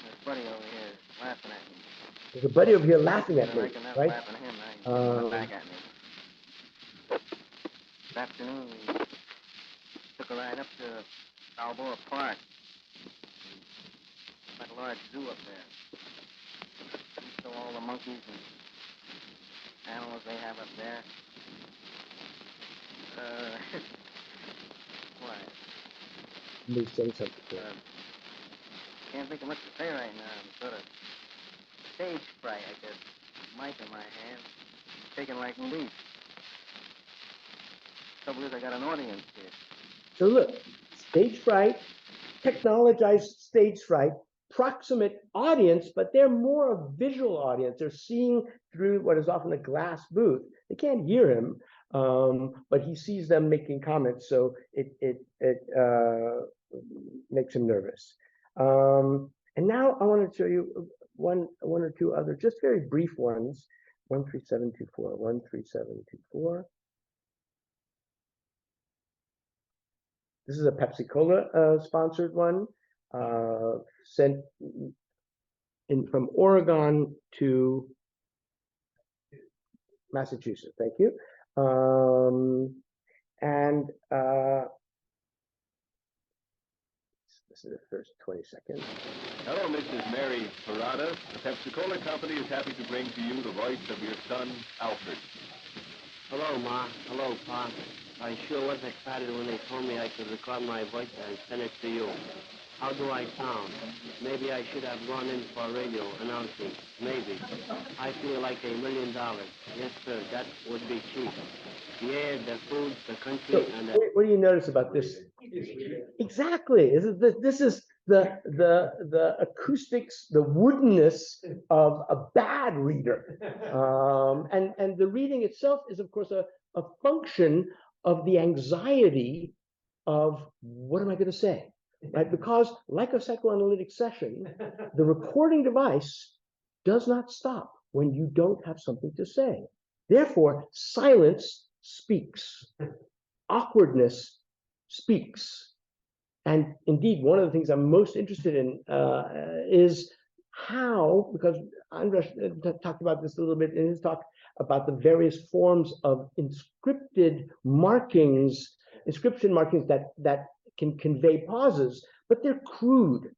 There's buddy over here laughing at me. There's a buddy over here laughing at I me, reckon that's right? laughing at him. Now he's back at me. This afternoon, we took a ride up to Balboa Park. Quite a large zoo up there. We saw all the monkeys and animals they have up there. What? Let me say something. Can't think of much to say right now. I'm sort of stage fright, I guess. Mic in my hand, shaking like leaf. Trouble is, I got an audience here. So look, stage fright, technologized stage fright, proximate audience, but they're more a visual audience. They're seeing through what is often a glass booth. They can't hear him, but he sees them making comments, so it makes him nervous. And now I want to show you one or two other, just very brief ones. 13724, 13724. This is a Pepsi Cola sponsored one, sent in from Oregon to Massachusetts. Thank you. And this is the first 20 seconds. Hello, Mrs. Mary Parada. The Pepsi Cola Company is happy to bring to you the voice of your son, Alfred. Hello, Ma. Hello, Pa. I sure was excited when they told me I could record my voice and send it to you. How do I sound? Maybe I should have gone in for radio announcing. Maybe. I feel like $1 million. Yes, sir. That would be cheap. The air, the food, the country, So, and the... what do you notice about this? Exactly. This is the acoustics, the woodenness of a bad reader. And the reading itself is, of course, a function of the anxiety of what am I going to say? Right? Because, like a psychoanalytic session, the recording device does not stop when you don't have something to say. Therefore, silence speaks. Awkwardness speaks. And indeed, one of the things I'm most interested in is how, because Andras talked about this a little bit in his talk about the various forms of inscripted markings, inscription markings that can convey pauses, but they're crude.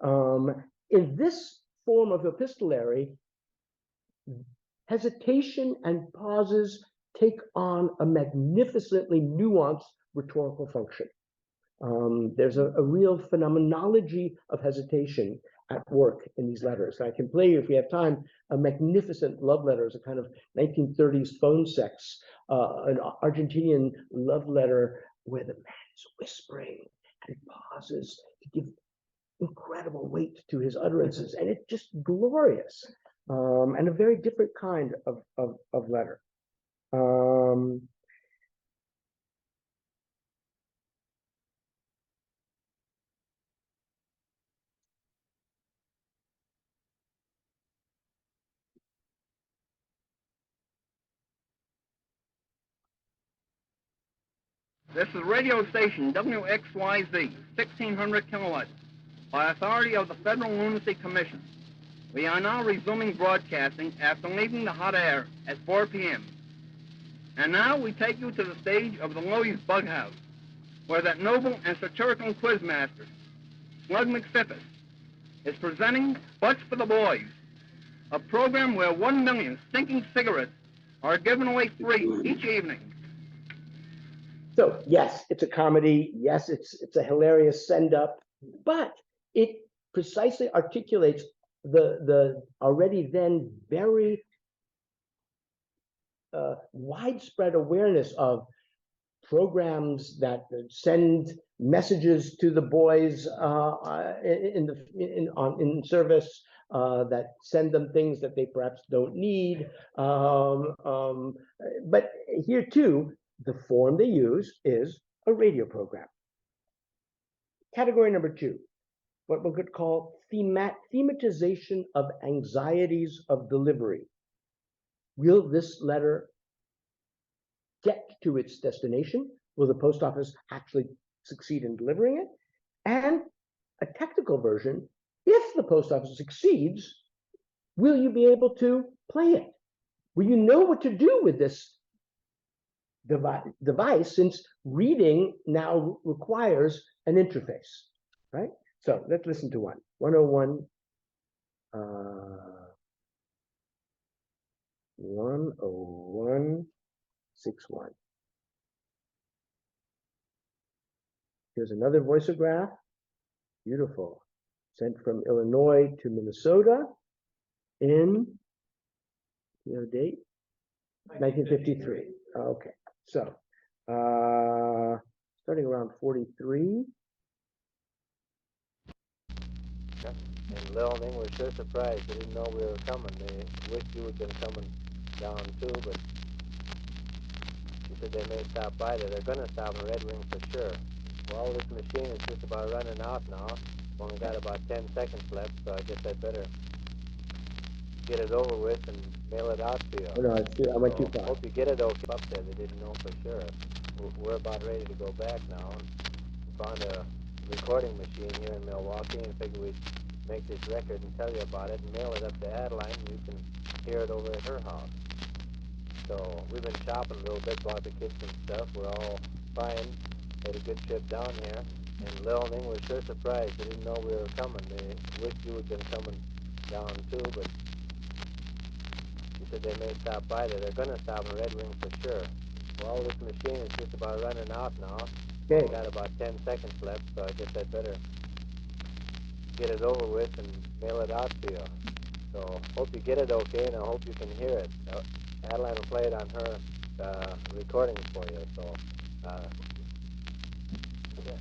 In this form of epistolary, hesitation and pauses take on a magnificently nuanced rhetorical function. There's a real phenomenology of hesitation at work in these letters. I can play you, if we have time, a magnificent love letter, a kind of 1930s phone sex, an Argentinian love letter where the man is whispering and pauses to give incredible weight to his utterances, and it's just glorious, and a very different kind of letter. This is radio station WXYZ, 1600 kilowatts, by authority of the Federal Lunacy Commission. We are now resuming broadcasting after leaving the hot air at 4 p.m. And now we take you to the stage of the Loews Bug House, where that noble and satirical quizmaster, Slug McSiffis, is presenting Butts for the Boys, a program where 1 million stinking cigarettes are given away free each evening. So yes, it's a comedy. Yes, it's a hilarious send-up, but it precisely articulates the already then very widespread awareness of programs that send messages to the boys in service, that send them things that they perhaps don't need. But here too, the form they use is a radio program. Category number 2, what one could call thematization of anxieties of delivery. Will this letter get to its destination? Will the post office actually succeed in delivering it? And a technical version, if the post office succeeds, will you be able to play it? Will you know what to do with this device, since reading now requires an interface, right? So let's listen to 101. 10161. Here's another voiceograph. Beautiful. Sent from Illinois to Minnesota in, date? 1953. Okay. So, starting around 43. And Lil and were so surprised. They didn't know we were coming. They wished you had been coming down too, but she said they may stop by there. They're going to stop in Red Wing for sure. Well, this machine is just about running out now. Only got about 10 seconds left, so I guess I'd better get it over with and mail it out to you. Oh, no, I went too So, far. hope you get it okay. Up there, they didn't know for sure. We're about ready to go back now. We found a recording machine here in Milwaukee and figured we'd make this record and tell you about it and mail it up to Adeline and you can hear it over at her house. So we've been shopping a little bit, bought the kids some stuff. We're all fine. Had a good trip down here. And Levin was sure surprised. They didn't know we were coming. They wished you had been coming down too, but she said they may stop by there. They're going to stop in Red Wing for sure. Well, this machine is just about running out now. Okay. We've got about 10 seconds left, so I guess I'd better get it over with and mail it out to you. So, hope you get it okay, and I hope you can hear it. Adeline will play it on her recording for you, so, yeah.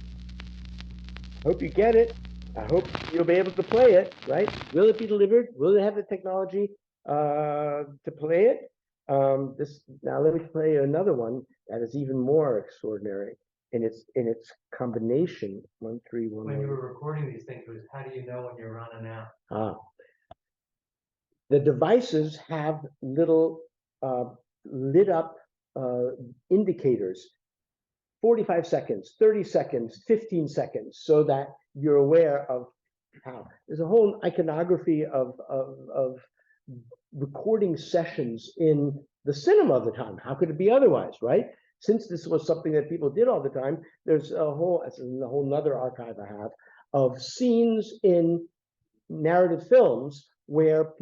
Hope you get it. I hope you'll be able to play it, right? Will it be delivered? Will it have the technology to play it? Now let me play another one that is even more extraordinary in its combination. 1 3 1 When you 1. were recording these things, was how do you know when you're running out? The devices have little lit up indicators, 45 seconds, 30 seconds, 15 seconds, so that you're aware of how. There's a whole iconography of recording sessions in the cinema of the time. How could it be otherwise, right? Since this was something that people did all the time, there's a whole nother archive I have of scenes in narrative films where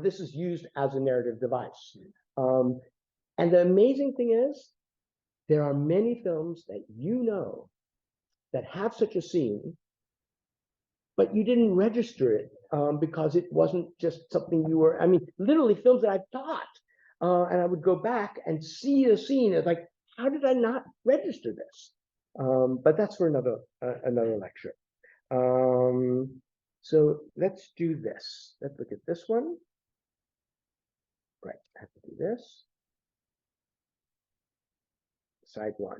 this is used as a narrative device. And the amazing thing is, there are many films that you know that have such a scene, but you didn't register it because it wasn't just something you were, I mean, literally films that I've taught, and I would go back and see a scene. It's like, how did I not register this? But that's for another lecture. So let's do this. Let's look at this one. Right, I have to do this. Side 1.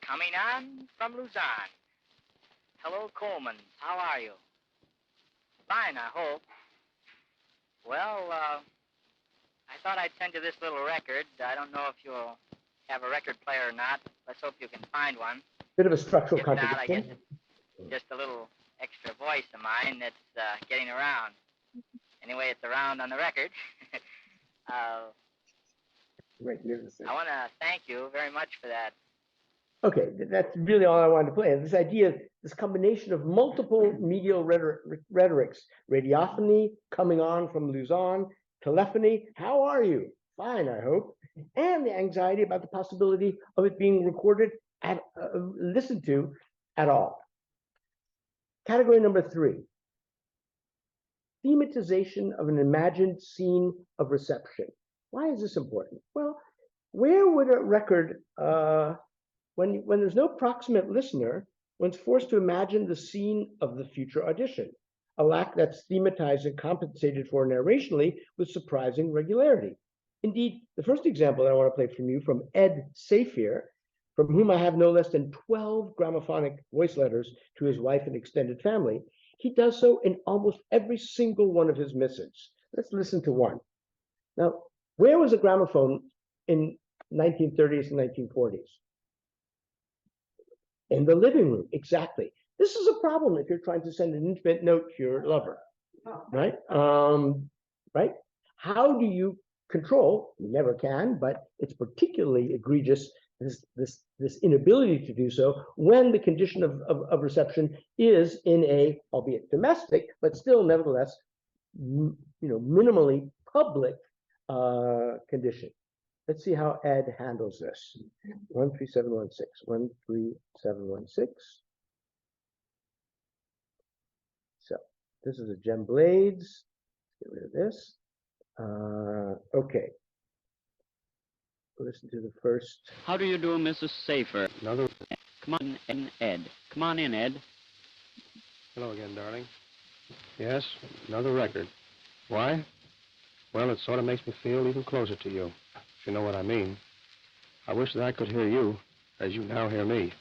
Coming on from Luzon. Hello, Coleman. How are you? Fine, I hope. Well, I thought I'd send you this little record. I don't know if you'll have a record player or not. Let's hope you can find one. Bit of a structural If not, I guess contradiction. it's just a little extra voice of mine that's getting around. Anyway, it's around on the record. Right, I want to thank you very much for that. Okay, that's really all I wanted to play. This idea, this combination of multiple medial rhetorics, radiophony coming on from Luzon, telephony, how are you? Fine, I hope. And the anxiety about the possibility of it being recorded and listened to at all. Category number 3, thematization of an imagined scene of reception. Why is this important? Well, where would a record, when there's no proximate listener, one's forced to imagine the scene of the future audition, a lack that's thematized and compensated for narrationally with surprising regularity. Indeed, the first example that I want to play from you from Ed Safir, from whom I have no less than 12 gramophonic voice letters to his wife and extended family, he does so in almost every single one of his missives. Let's listen to one. Now, where was a gramophone in 1930s and 1940s? In the living room, exactly. This is a problem if you're trying to send an intimate note to your lover, right? Right? How do you control? You never can, but it's particularly egregious, this inability to do so when the condition of reception is in a, albeit domestic, but still nevertheless, minimally public condition. Let's see how Ed handles this. 13716, 13716. So this is a Gem Blades. Get rid of this. Okay. Listen to the first. How do you do, Mrs. Safer? Another. Come on in, Ed. Come on in, Ed. Hello again, darling. Yes, another record. Why? Well, it sort of makes me feel even closer to you, if you know what I mean. I wish that I could hear you as you now hear me.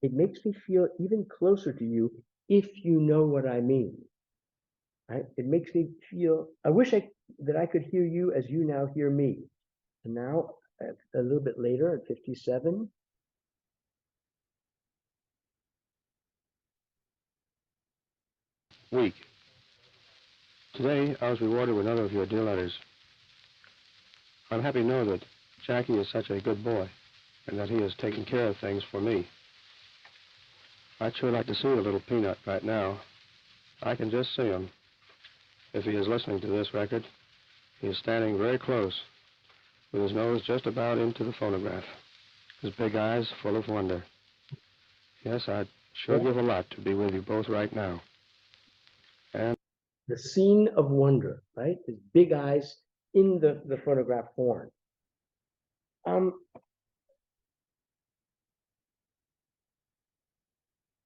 It makes me feel even closer to you, if you know what I mean. Right? It makes me feel, I wish that I could hear you as you now hear me. And now, a little bit later at 57, Week. Today, I was rewarded with another of your dear letters. I'm happy to know that Jackie is such a good boy and that he is taking care of things for me. I'd sure like to see the little peanut right now. I can just see him. If he is listening to this record, he is standing very close, with his nose just about into the phonograph, his big eyes full of wonder. Yes, I'd sure give a lot to be with you both right now. And the scene of wonder, right? His big eyes in the phonograph horn.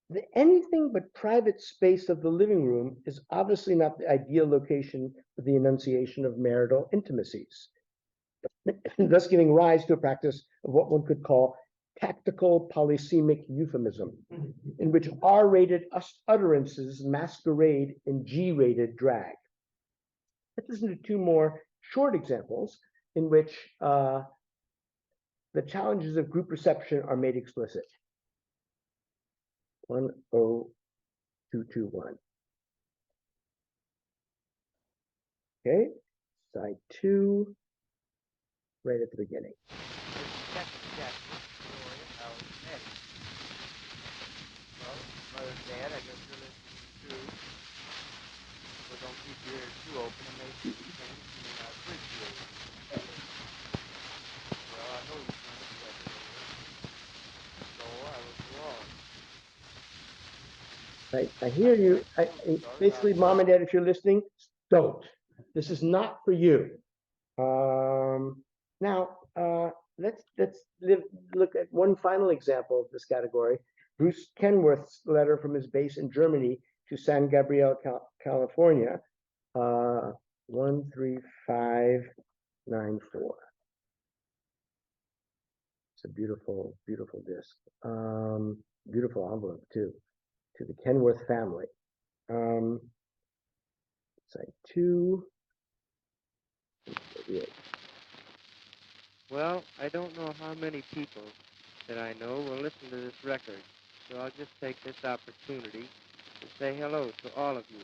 The anything but private space of the living room is obviously not the ideal location for the enunciation of marital intimacies, thus giving rise to a practice of what one could call tactical polysemic euphemism, in which R-rated utterances masquerade in G-rated drag. Let's listen to two more short examples in which the challenges of group reception are made explicit. 10221. Okay, side 2, right at the beginning. Well, Mother and Dad, I guess you're listening too. But don't keep your ears too open and make things you may not appreciate. Well, I know you can't expect it. So I was wrong. I hear you. Basically, Mom and Dad, if you're listening, don't. This is not for you. Now, let's look at one final example of this category. Bruce Kenworth's letter from his base in Germany to San Gabriel, California, 13594. It's a beautiful, beautiful disc. Beautiful envelope too, to the Kenworth family. Side 2. Well, I don't know how many people that I know will listen to this record, so I'll just take this opportunity to say hello to all of you.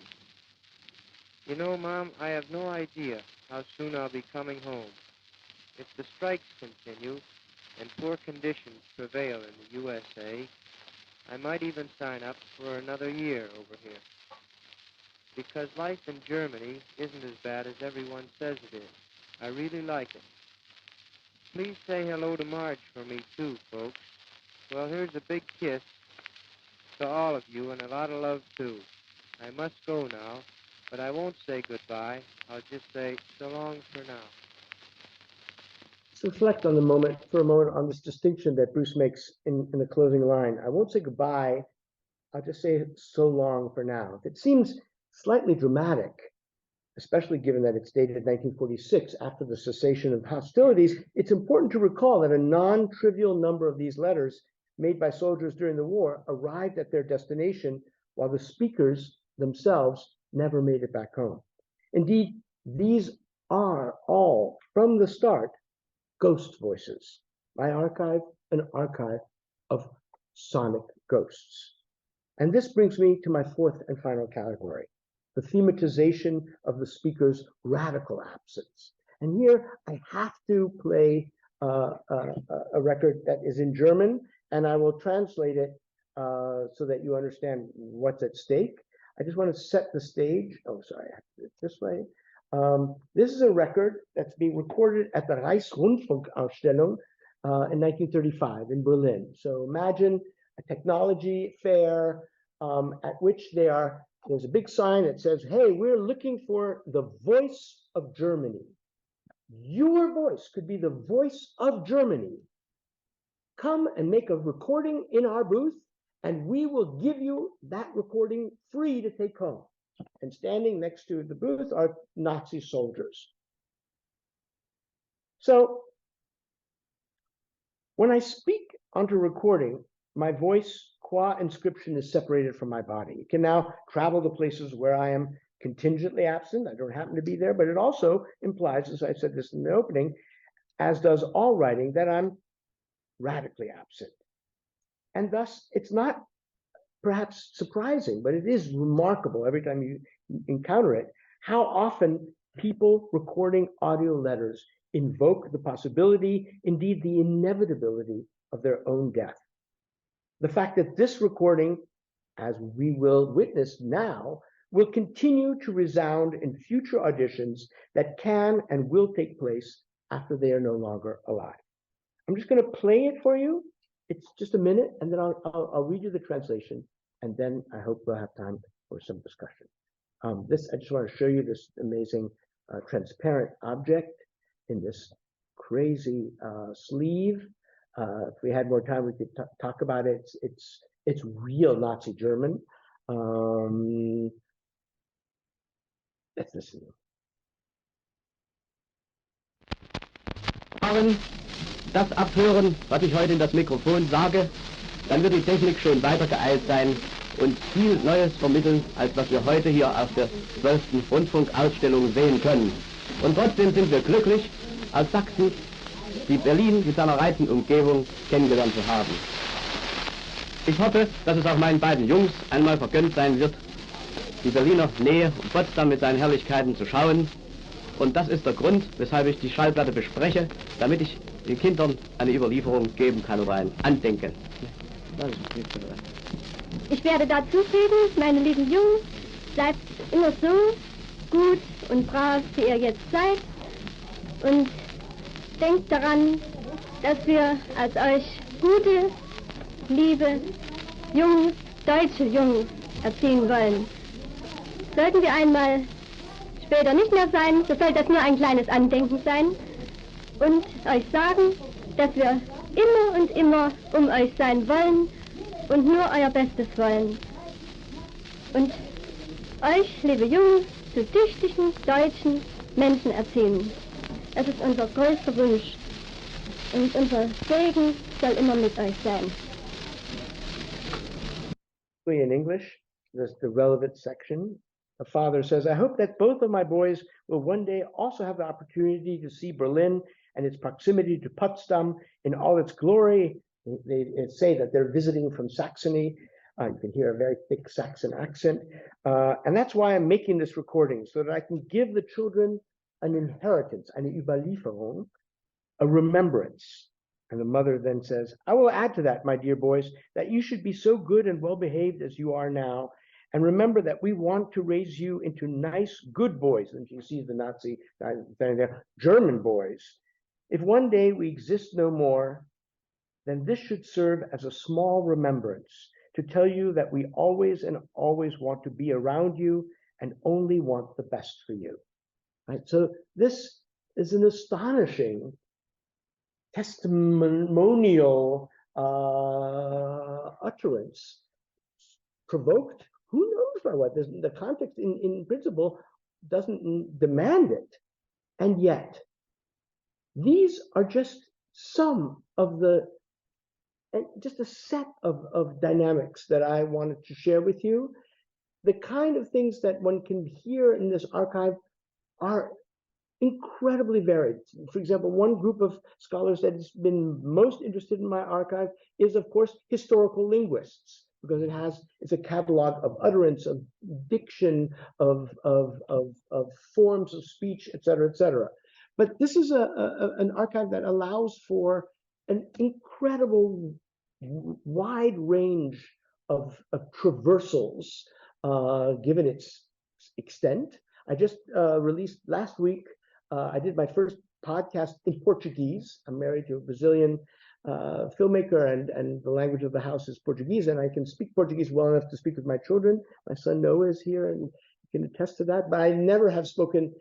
You know, Mom, I have no idea how soon I'll be coming home. If the strikes continue and poor conditions prevail in the USA, I might even sign up for another year over here. Because life in Germany isn't as bad as everyone says it is. I really like it. Please say hello to Marge for me too, folks. Well, here's a big kiss to all of you and a lot of love too. I must go now, but I won't say goodbye. I'll just say so long for now. Let's reflect on for a moment on this distinction that Bruce makes in the closing line. I won't say goodbye. I'll just say so long for now. It seems slightly dramatic, especially given that it's dated 1946 after the cessation of hostilities. It's important to recall that a non-trivial number of these letters made by soldiers during the war arrived at their destination while the speakers themselves never made it back home. Indeed, these are all, from the start, ghost voices. My archive, an archive of sonic ghosts. And this brings me to my fourth and final category, the thematization of the speaker's radical absence. And here I have to play a record that is in German, and I will translate it so that you understand what's at stake. I just want to set the stage. Oh, sorry, I have to do it this way. This is a record that's being recorded at the Reichsrundfunkausstellung in 1935 in Berlin. So imagine a technology fair at which there's a big sign that says, hey, we're looking for the voice of Germany. Your voice could be the voice of Germany. Come and make a recording in our booth, and we will give you that recording free to take home. And standing next to the booth are Nazi soldiers. So when I speak onto recording, my voice qua inscription is separated from my body. It can now travel to places where I am contingently absent. I don't happen to be there, but it also implies, as I said this in the opening, as does all writing, that I'm radically absent. And thus, it's not perhaps surprising, but it is remarkable every time you encounter it, how often people recording audio letters invoke the possibility, indeed the inevitability, of their own death. The fact that this recording, as we will witness now, will continue to resound in future auditions that can and will take place after they are no longer alive. I'm just going to play it for you. It's just a minute, and then I'll read you the translation, and then I hope we'll have time for some discussion. I just want to show you this amazing transparent object in this crazy sleeve. If we had more time, we could talk about it. It's real Nazi German. Let's listen. Das abhören, was ich heute in das Mikrofon sage, dann wird die Technik schon weiter geeilt sein und viel Neues vermitteln, als was wir heute hier auf der 12. Rundfunkausstellung sehen können. Und trotzdem sind wir glücklich, aus Sachsen die Berlin mit seiner reichen Umgebung kennengelernt zu haben. Ich hoffe, dass es auch meinen beiden Jungs einmal vergönnt sein wird, die Berliner Nähe und Potsdam mit seinen Herrlichkeiten zu schauen. Und das ist der Grund, weshalb ich die Schallplatte bespreche, damit ich den Kindern eine Überlieferung geben kann oder ein Andenken. Ich werde dazu fügen, meine lieben Jungs, bleibt immer so gut und brav, wie ihr jetzt seid. Und denkt daran, dass wir als euch gute, liebe Jungs, deutsche Jungs erziehen wollen. Sollten wir einmal später nicht mehr sein, so soll das nur ein kleines Andenken sein und euch sagen, dass wir immer und immer um euch sein wollen und nur euer Bestes wollen. Und euch, liebe Jungs, zu tüchtigen deutschen Menschen erziehen. Das ist unser größter Wunsch. Und unser Segen soll immer mit euch sein. In English, there's the relevant section. A father says, I hope that both of my boys will one day also have the opportunity to see Berlin and its proximity to Potsdam in all its glory. They say that they're visiting from Saxony. You can hear a very thick Saxon accent. And that's why I'm making this recording, so that I can give the children an inheritance, eine Überlieferung, a remembrance. And the mother then says, I will add to that, my dear boys, that you should be so good and well behaved as you are now. And remember that we want to raise you into nice, good boys. And you see the Nazi guy standing there, German boys. If one day we exist no more, then this should serve as a small remembrance to tell you that we always and always want to be around you and only want the best for you. Right? So this is an astonishing testimonial utterance, provoked. Who knows by what? The context in principle doesn't demand it. And yet, these are just some of just a set of dynamics that I wanted to share with you. The kind of things that one can hear in this archive are incredibly varied. For example, one group of scholars that has been most interested in my archive is, of course, historical linguists, because it's a catalog of utterance, of diction, of forms of speech, et cetera, et cetera. But this is an archive that allows for an incredible wide range of traversals, given its extent. I just released last week, I did my first podcast in Portuguese. I'm married to a Brazilian filmmaker, and the language of the house is Portuguese, and I can speak Portuguese well enough to speak with my children. My son Noah is here and can attest to that, but I never have spoken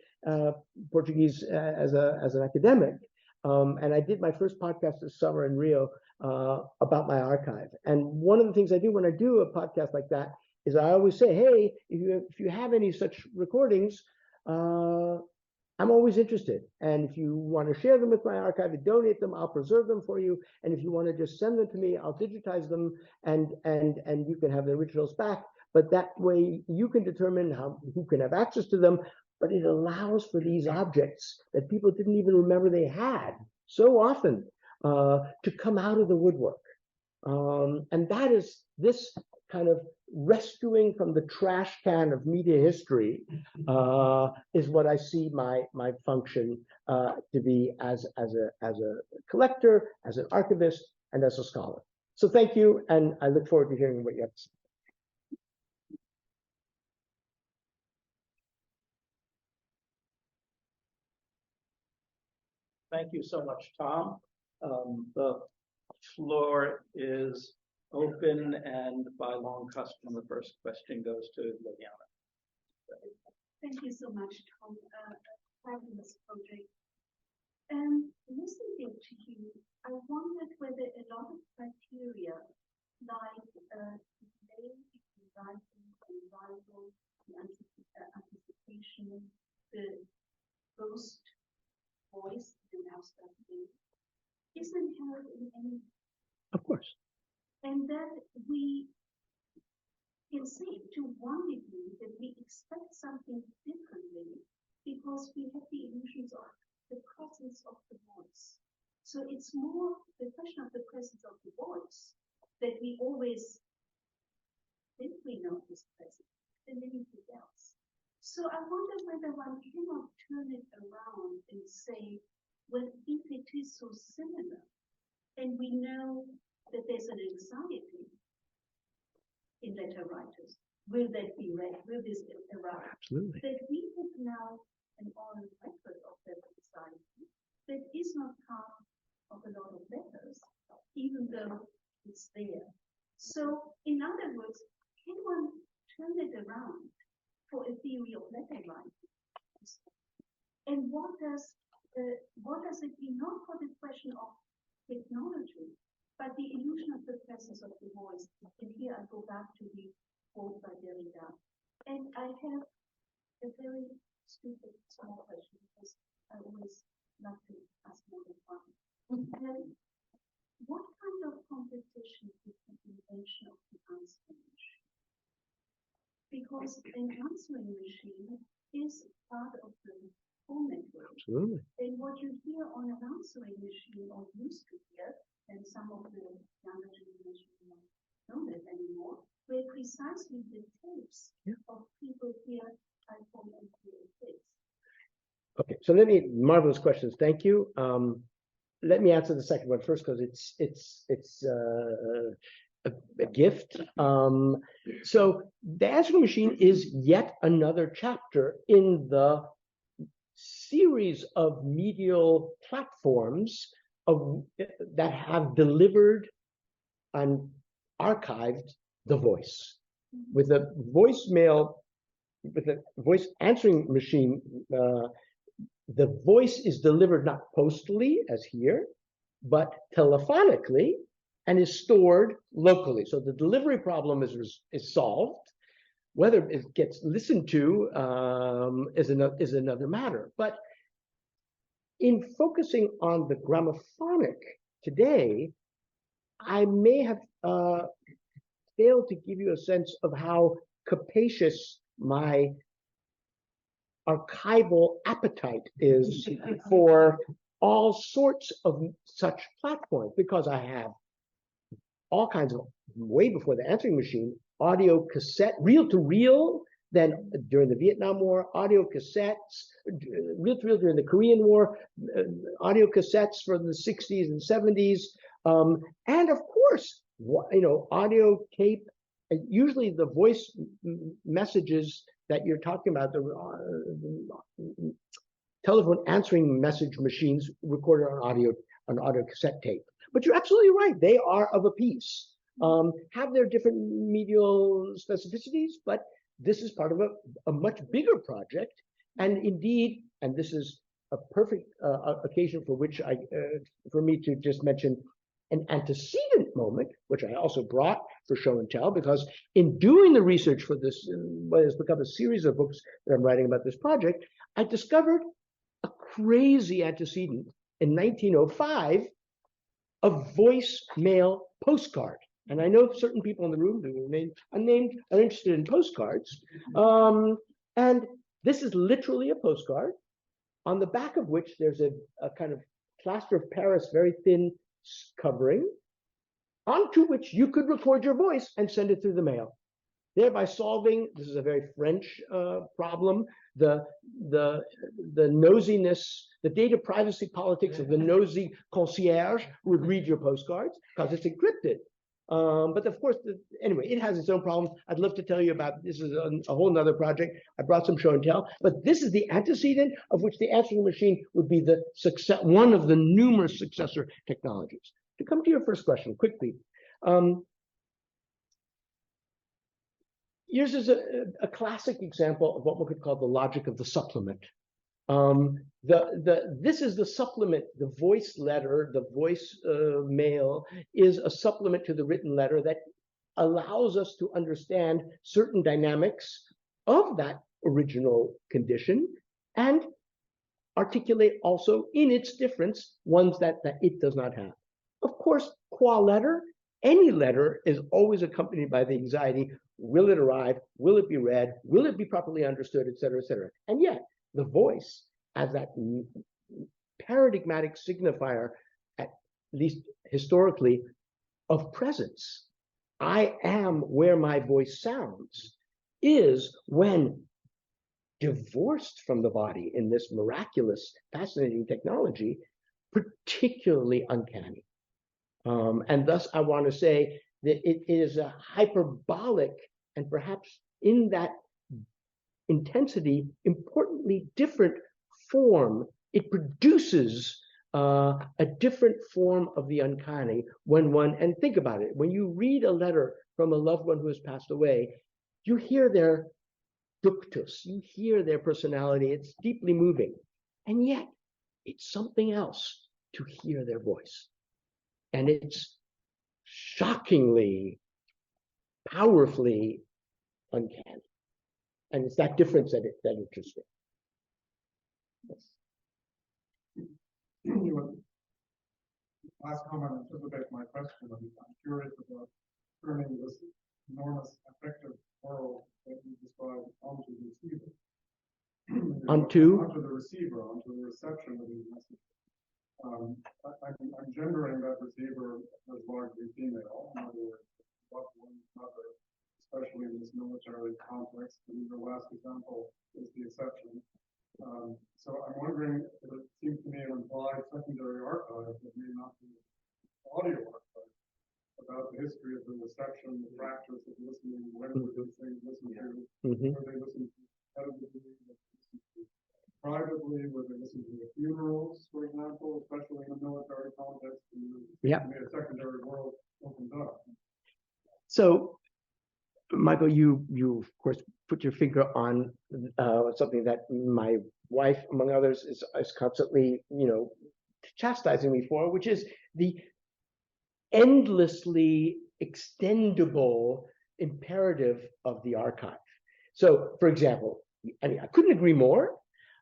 Portuguese as an academic. And I did my first podcast this summer in Rio about my archive. And one of the things I do when I do a podcast like that is I always say, hey, if you have any such recordings, I'm always interested. And if you want to share them with my archive and donate them, I'll preserve them for you. And if you want to just send them to me, I'll digitize them and you can have the originals back. But that way you can determine who can have access to them. But it allows for these objects that people didn't even remember they had so often to come out of the woodwork. And that is this kind of rescuing from the trash can of media history is what I see my function to be as a collector, as an archivist, and as a scholar. So thank you, and I look forward to hearing what you have to say. Thank you so much, Tom. The floor is open, and by long custom, the first question goes to Liliana. Thank you so much, Tom. Fabulous project. Listening to you, I wondered whether a lot of criteria like delay, writing, arrival, anticipation, the ghost voice, and abstract is inherent in any. Of course. And that we can say to one degree that we expect something differently because we have the illusions of the presence of the voice. So it's more the question of the presence of the voice that we always think we know is present than anything else. So I wonder whether one cannot turn it around and say, well, if it is so similar, and we know that there's an anxiety in letter writers, will that be read? Will this arrive? Absolutely. That we have now an oral record of that anxiety that is not part of a lot of letters, even though it's there. So, in other words, can one turn it around for a theory of letter writing? And what does it mean, not for the question of technology, but the illusion of the presence of the voice? And here I go back to the quote by Derrida. And I have a very stupid small question because I always love to ask more than one. What kind of competition is the invention of the answering machine? Because an answering machine is part of the phone network. Absolutely. And what you hear on an answering machine, or used to hear, and some of the younger generation don't know that anymore, were precisely the tapes of people here at home and here. Okay, so marvelous questions. Thank you. Let me answer the second one first because it's a gift. So the answering machine is yet another chapter in the series of medial platforms that have delivered and archived the voice. With a voicemail, with a voice answering machine, the voice is delivered not postally, as here, but telephonically, and is stored locally. So the delivery problem is solved. Whether it gets listened to is another matter. But in focusing on the gramophonic today, I may have failed to give you a sense of how capacious my archival appetite is for all sorts of such platforms, because I have all kinds of, way before the answering machine, audio cassette, reel to reel, then during the Vietnam War, audio cassettes, reel to reel during the Korean War, audio cassettes from the 60s and 70s, and of course, audio tape. Usually the voice messages that you're talking about, the telephone answering message machines recorded on audio cassette tape. But you're absolutely right; they are of a piece. Have their different medial specificities, but this is part of a much bigger project. And indeed, and this is a perfect occasion for me to just mention an antecedent moment, which I also brought for show and tell, because in doing the research for this, what has become a series of books that I'm writing about this project, I discovered crazy antecedent in 1905 of voicemail postcard. And I know certain people in the room who remain unnamed are interested in postcards. And this is literally a postcard on the back of which there's a kind of plaster of Paris, very thin covering, onto which you could record your voice and send it through the mail, thereby solving, this is a very French problem, the nosiness, the data privacy politics of the nosy concierge who would read your postcards because it's encrypted. But of course, anyway, it has its own problems. I'd love to tell you about, this is a whole nother project. I brought some show and tell, but this is the antecedent of which the answering machine would be the success, one of the numerous successor technologies. To come to your first question quickly, yours is a classic example of what one could call the logic of the supplement. This is the supplement, the voice letter, the voice mail is a supplement to the written letter that allows us to understand certain dynamics of that original condition and articulate also in its difference ones that it does not have. Of course, qua letter, any letter is always accompanied by the anxiety, will it arrive, will it be read, will it be properly understood, et cetera, et cetera. And yet, the voice as that paradigmatic signifier, at least historically, of presence. I am where my voice sounds is when divorced from the body in this miraculous, fascinating technology, particularly uncanny. And thus, I want to say that it is a hyperbolic and perhaps in that intensity, importantly different form. It produces a different form of the uncanny when one, and think about it, when you read a letter from a loved one who has passed away, you hear their ductus, you hear their personality, it's deeply moving. And yet, it's something else to hear their voice. And it's shockingly, powerfully uncanny. And it's that difference that interests me. Yes. Last comment anticipates my question. I'm curious about turning this enormous affective world that you described onto the receiver. Onto the receiver, onto the reception of these messages. I'm gendering that receiver as largely female. In other words, loved one's mother, especially in this military context. And your last example is the exception. So I'm wondering, it seems to me an implied secondary archive that may not be audio archive about the history of the reception, the practice of listening, when were these things listened to, were they listened to competitively, were they listened to privately, were they listened to at funerals, for example, especially in a military context, and a secondary world opened up. So, Michael, you of course put your finger on something that my wife, among others, is constantly, chastising me for, which is the endlessly extendable imperative of the archive. So, for example, I couldn't agree more.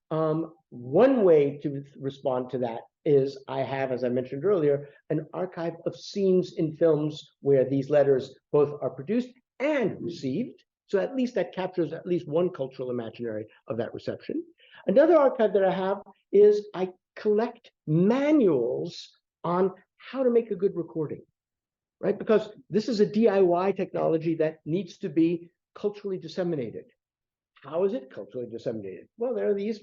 One way to respond to that is I have, as I mentioned earlier, an archive of scenes in films where these letters both are produced and received. So at least that captures at least one cultural imaginary of that reception. Another archive that I have is I collect manuals on how to make a good recording, right? Because this is a DIY technology that needs to be culturally disseminated. How is it culturally disseminated? Well, there are these,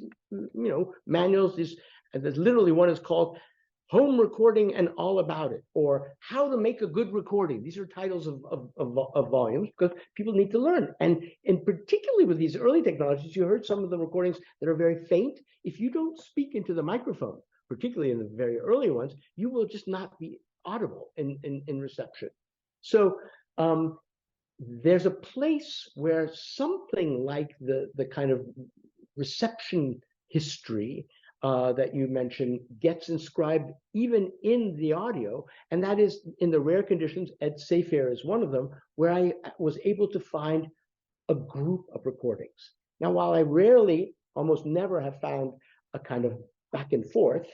manuals. There's literally one is called Home Recording and All About It, or How to Make a Good Recording. These are titles of volumes because people need to learn. And particularly with these early technologies, you heard some of the recordings that are very faint. If you don't speak into the microphone, particularly in the very early ones, you will just not be audible in reception. So there's a place where something like the kind of reception history that you mentioned gets inscribed even in the audio, and that is in the rare conditions, Ed Sayfair is one of them, where I was able to find a group of recordings. Now, while I rarely, almost never have found a kind of back and forth,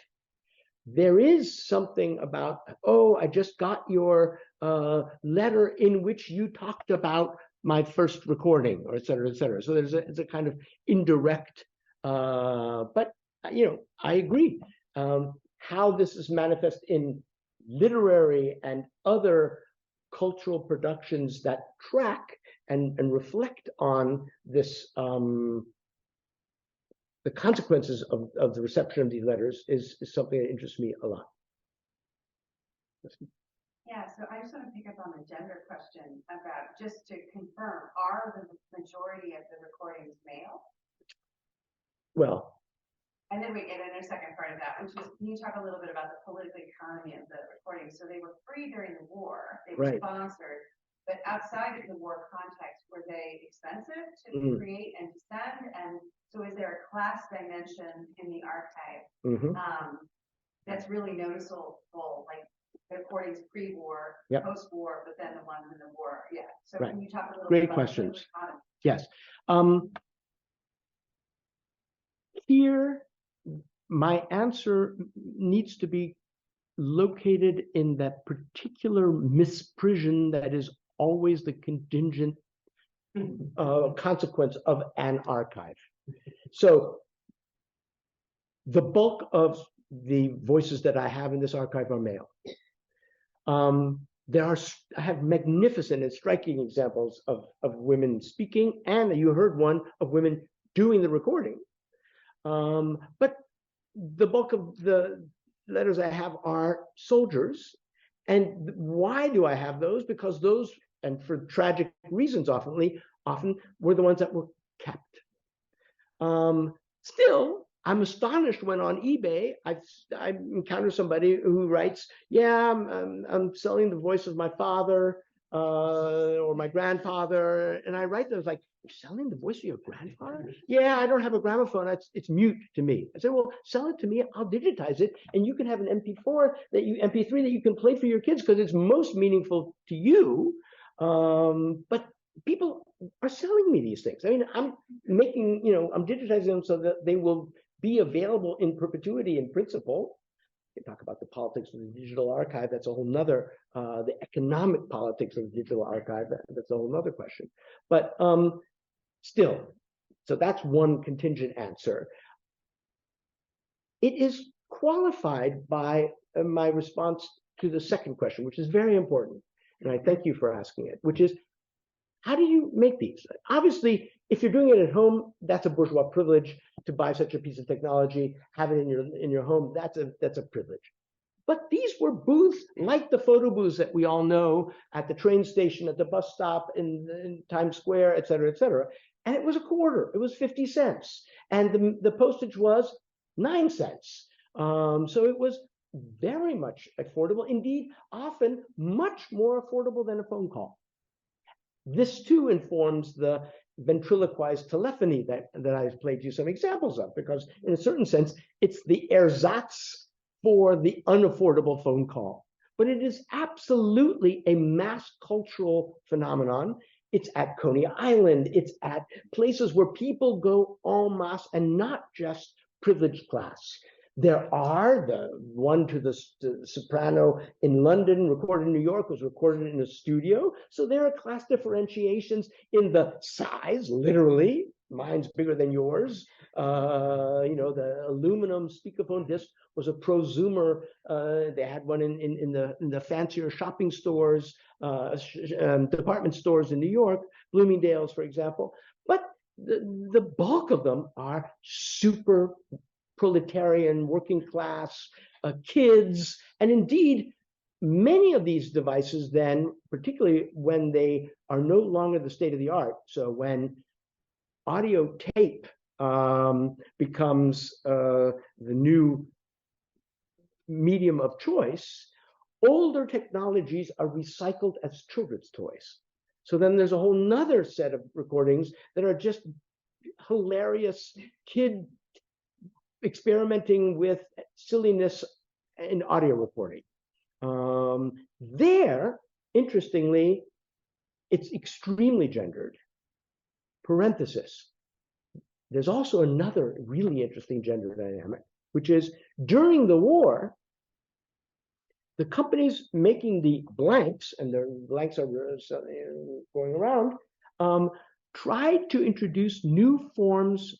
there is something about, oh, I just got your letter in which you talked about my first recording, or et cetera, et cetera. So it's a kind of indirect, but I agree. How this is manifest in literary and other cultural productions that track and reflect on this, the consequences of the reception of these letters is something that interests me a lot. Yeah, so I just want to pick up on the gender question about, just to confirm, are the majority of the recordings male? Well, and then we get in a second part of that, which is, can you talk a little bit about the political economy of the recordings? So they were free during the war, they were sponsored, but outside of the war context, were they expensive to create and to send? And so is there a class dimension in the archive that's really noticeable, like the recordings pre-war, post-war, but then the ones in the war? Yeah. So can you talk a little bit about questions. the economy? Yes. Here, my answer needs to be located in that particular misprision that is always the contingent consequence of an archive. So the bulk of the voices that I have in this archive are male. I have magnificent and striking examples of women speaking, and you heard one of women doing the recording. But the bulk of the letters I have are soldiers. And why do I have those? Because those, and for tragic reasons often were the ones that were kept. Still, I'm astonished when on eBay I encounter somebody who writes, yeah, I'm selling the voice of my father or my grandfather, and I write those like, you're selling the voice of your grandfather? Yeah, I don't have a gramophone. It's mute to me. I say, well, sell it to me. I'll digitize it, and you can have an MP3 that you can play for your kids because it's most meaningful to you. But people are selling me these things. I mean, I'm digitizing them so that they will be available in perpetuity in principle. We talk about the politics of the digital archive. That's a whole nother, the economic politics of the digital archive. That's a whole nother question. But still, so that's one contingent answer. It is qualified by my response to the second question, which is very important. And I thank you for asking it, which is, how do you make these? Obviously, if you're doing it at home, that's a bourgeois privilege to buy such a piece of technology, have it in your home. That's a privilege. But these were booths like the photo booths that we all know at the train station, at the bus stop, in Times Square, et cetera, et cetera. And it was a quarter. It was 50 cents, and the postage was 9 cents. So it was very much affordable. Indeed, often much more affordable than a phone call. This too informs the ventriloquized telephony that I've played you some examples of, because in a certain sense, it's the ersatz for the unaffordable phone call. But it is absolutely a mass cultural phenomenon. It's at Coney Island. It's at places where people go en masse and not just privileged class. There are the one to the soprano in London, recorded in New York, was recorded in a studio. So there are class differentiations in the size, literally. Mine's bigger than yours. The aluminum speakerphone disc was a prosumer. They had one in the fancier shopping stores, department stores in New York, Bloomingdale's, for example. But the bulk of them are super proletarian, working class, kids, and indeed, many of these devices then, particularly when they are no longer the state of the art, so when audio tape becomes the new medium of choice, older technologies are recycled as children's toys. So then there's a whole nother set of recordings that are just hilarious kid experimenting with silliness in audio recording. There, interestingly, it's extremely gendered. Parenthesis. There's also another really interesting gender dynamic, which is during the war, the companies making the blanks, and the blanks are going around, tried to introduce new forms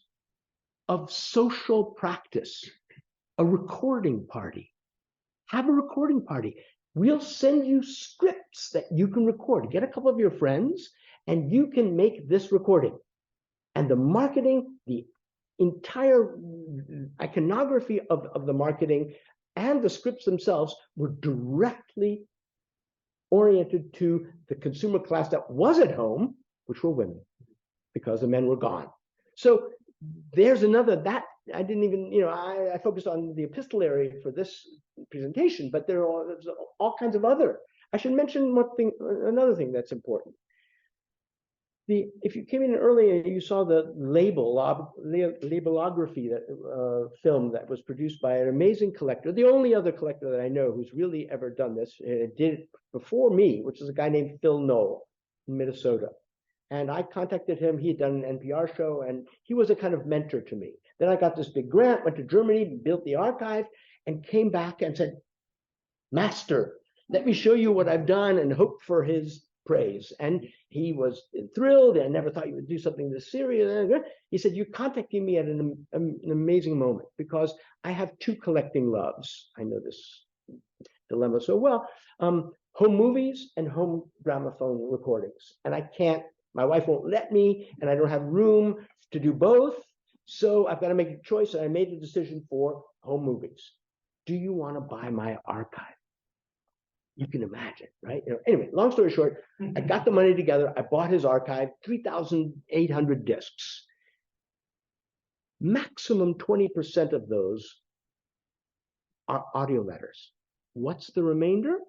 of social practice, a recording party. Have a recording party. We'll send you scripts that you can record. Get a couple of your friends, and you can make this recording. And the marketing, the entire iconography of the marketing and the scripts themselves were directly oriented to the consumer class that was at home, which were women, because the men were gone. So there's another, that I didn't even, I focused on the epistolary for this presentation, but there's all kinds of other. I should mention another thing that's important. If you came in earlier, you saw the labelography film that was produced by an amazing collector, the only other collector that I know who's really ever done this, did it before me, which is a guy named Phil Knoll in Minnesota. And I contacted him. He had done an NPR show, and he was a kind of mentor to me. Then I got this big grant, went to Germany, built the archive, and came back and said, "Master, let me show you what I've done," and hoped for his praise. And he was thrilled. I never thought you would do something this serious. He said, "You're contacting me at an amazing moment, because I have two collecting loves." I know this dilemma so well. Home movies and home gramophone recordings. And I can't, my wife won't let me, and I don't have room to do both. So I've got to make a choice. And I made a decision for home movies. Do you want to buy my archive? You can imagine, right? Anyway, long story short, I got the money together. I bought his archive, 3,800 discs. Maximum 20% of those are audio letters. What's the remainder?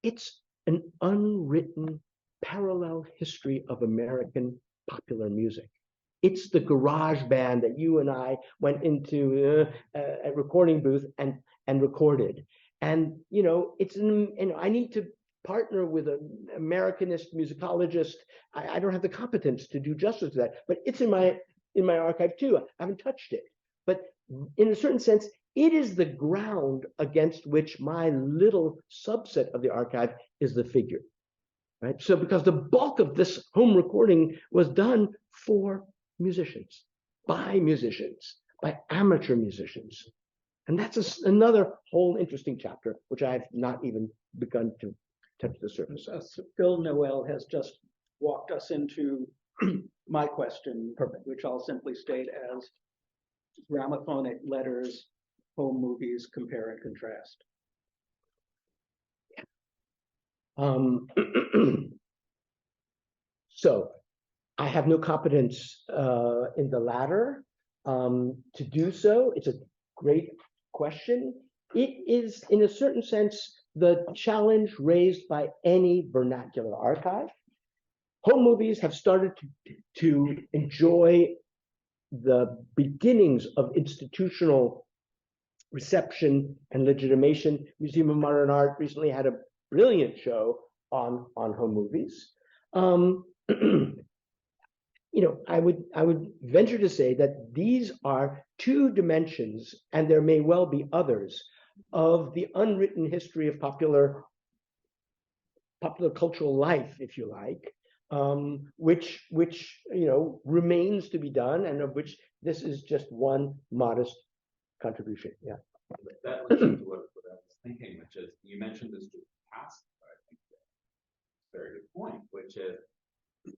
It's an unwritten parallel history of American popular music. It's the garage band that you and I went into a recording booth and recorded. And, I need to partner with an Americanist musicologist. I don't have the competence to do justice to that, but it's in my archive too. I haven't touched it. But in a certain sense, it is the ground against which my little subset of the archive is the figure, right? So because the bulk of this home recording was done for musicians, by amateur musicians. And that's another whole interesting chapter, which I've not even begun to touch the surface of. Phil Noel has just walked us into my question, which I'll simply state as gramophonic letters, home movies, compare and contrast. So I have no competence in the latter to do so. It's a great question. It is, in a certain sense, the challenge raised by any vernacular archive. Home movies have started to enjoy the beginnings of institutional reception and legitimation. Museum of Modern Art recently had a brilliant show on home movies. I would venture to say that these are two dimensions, and there may well be others, of the unwritten history of popular cultural life, if you like, which remains to be done, and of which this is just one modest contribution. Yeah. That leads into what I was thinking, which is, you mentioned this just past, but I think that's a very good point, which is,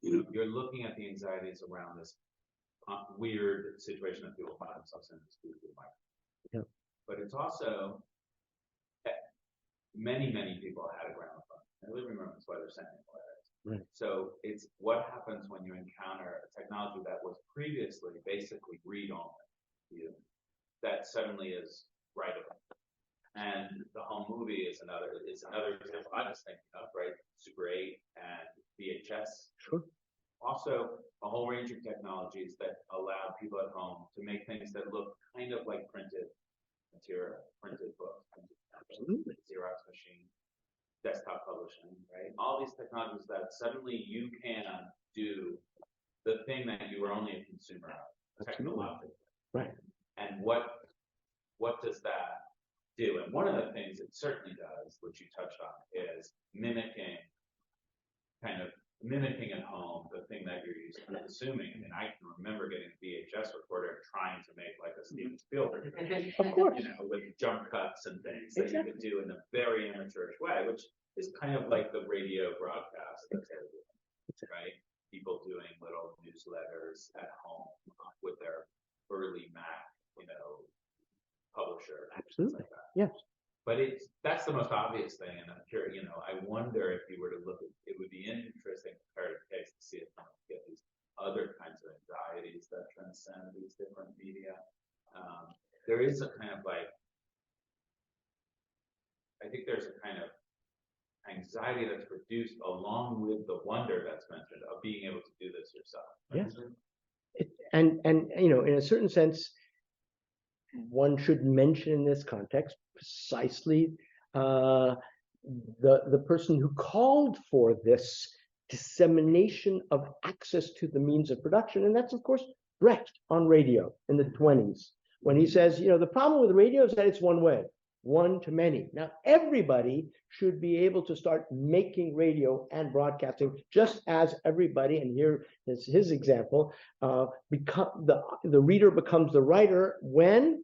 you're looking at the anxieties around this weird situation that people find themselves in this food mic. Yeah. But it's also many people had a gramophone in their living room. That's why they're sending letters. Right. So it's what happens when you encounter a technology that was previously basically read only, that suddenly is writable. And the home movie is another example I was thinking of, right? Super 8 and VHS. Sure. Also, a whole range of technologies that allow people at home to make things that look kind of like printed material, printed books, Absolutely. Xerox machine, desktop publishing, right? All these technologies that suddenly you can do the thing that you were only a consumer of, technologically. Right. And what does that do? And one of the things it certainly does, which you touched on, is mimicking at home the thing that you're used to assuming. I mean, I can remember getting a VHS recorder and trying to make like a Steven Spielberg movie, Of course. you know, with jump cuts and things that you could do in a very amateurish way, which is kind of like the radio broadcast that they're doing, right? People doing little newsletters at home with their early Mac, you know, publisher. Absolutely. Like that. Yes. But that's the most obvious thing, and I'm sure, you know, I wonder if you were to look at, it would be interesting comparative case to see if you get these other kinds of anxieties that transcend these different media. There is a kind of like, I think there's a kind of anxiety that's produced along with the wonder that's mentioned of being able to do this yourself. Yes. And you know, in a certain sense, one should mention in this context precisely the person who called for this dissemination of access to the means of production, and that's of course Brecht on radio in the 1920s, when he says, you know, the problem with radio is that it's one way, one to many. Now everybody should be able to start making radio and broadcasting, just as everybody, and here is his example, the reader becomes the writer when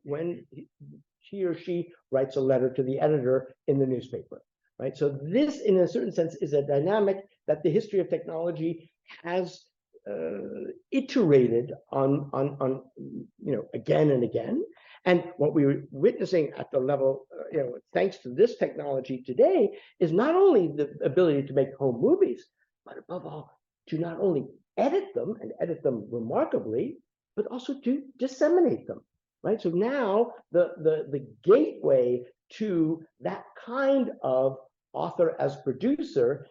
he or she writes a letter to the editor in the newspaper, right? So this, in a certain sense, is a dynamic that the history of technology has iterated on, you know, again and again. And what we're witnessing at the level, you know, thanks to this technology today, is not only the ability to make home movies, but above all, to not only edit them and edit them remarkably, but also to disseminate them, right? So now the gateway to that kind of author as producer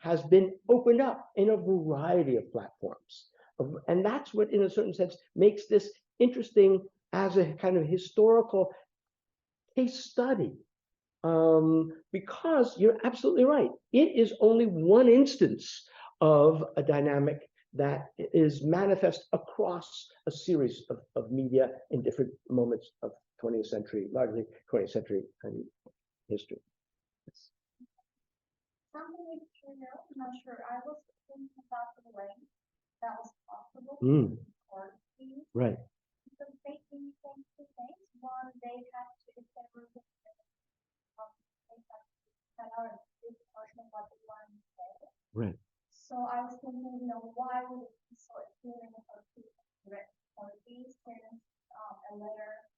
has been opened up in a variety of platforms. And that's what, in a certain sense, makes this interesting as a kind of historical case study. Because you're absolutely right. It is only one instance of a dynamic that is manifest across a series of media in different moments of 20th century, largely 20th century history. Something you know, I'm not sure. I was thinking about the way that was possible for these. Right. Because they do things two things. One, they have to, if they were they have to cut out a big portion of what they want to say. Right. So I was thinking, you know, why would it be so appealing for people for these things, a letter,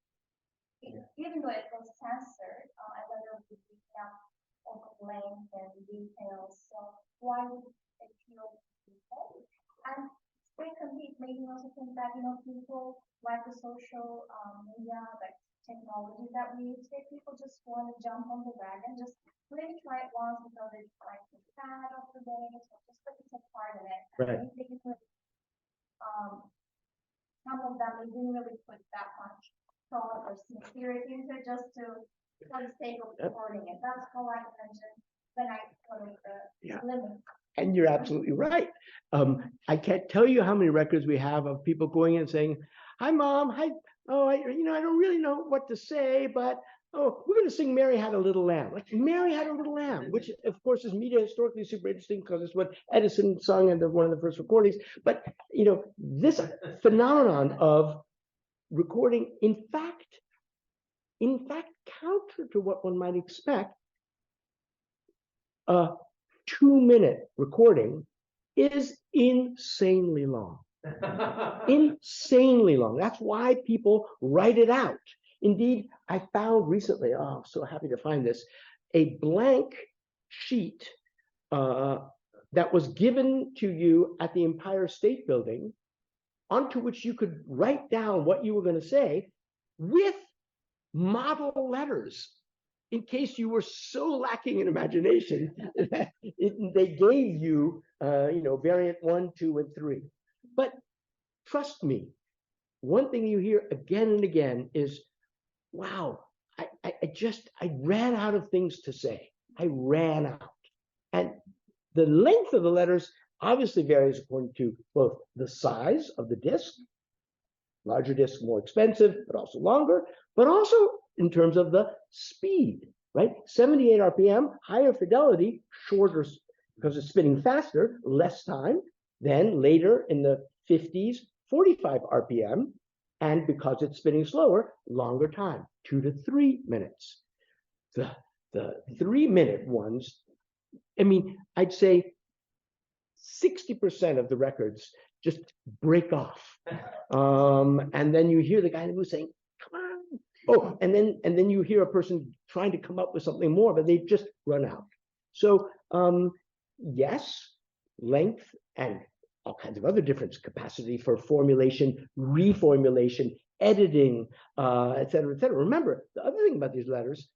even though it was censored, a letter would be over length and details. So why would it appeal to people? And secondly, it made me also think that, you know, people like the social media, like technology that we use today, people just want to jump on the wagon, just maybe try it once because it's like the fad of the day, so just like it's a part of it. Right. And they could, some of them, they didn't really put that much thought or sincerity into it, just to for the sake of recording it. That's how I mentioned when I put the limit. And you're absolutely right. I can't tell you how many records we have of people going in and saying, "Hi, Mom. Hi. Oh, I don't really know what to say, but we're going to sing Mary Had a Little Lamb." Like Mary Had a Little Lamb, which of course is media historically super interesting because it's what Edison sung in one of the first recordings. But you know, this phenomenon of recording, in fact, counter to what one might expect, a 2-minute recording is insanely long. Insanely long. That's why people write it out. Indeed, I found recently, I'm so happy to find this, a blank sheet that was given to you at the Empire State Building, onto which you could write down what you were going to say with model letters, in case you were so lacking in imagination that they gave you, variant 1, 2, and 3. But trust me, one thing you hear again and again is, wow, I ran out of things to say. I ran out. And the length of the letters obviously varies according to both the size of the disc Larger discs, more expensive, but also longer, but also in terms of the speed, right? 78 RPM, higher fidelity, shorter, because it's spinning faster, less time. Then later in the 50s, 45 RPM, and because it's spinning slower, longer time, 2 to 3 minutes. The 3-minute ones, I mean, I'd say 60% of the records just break off. And then you hear the guy who's saying, come on. Oh, and then you hear a person trying to come up with something more, but they just run out. So yes, length and all kinds of other difference, capacity for formulation, reformulation, editing, et cetera, et cetera. Remember, the other thing about these letters,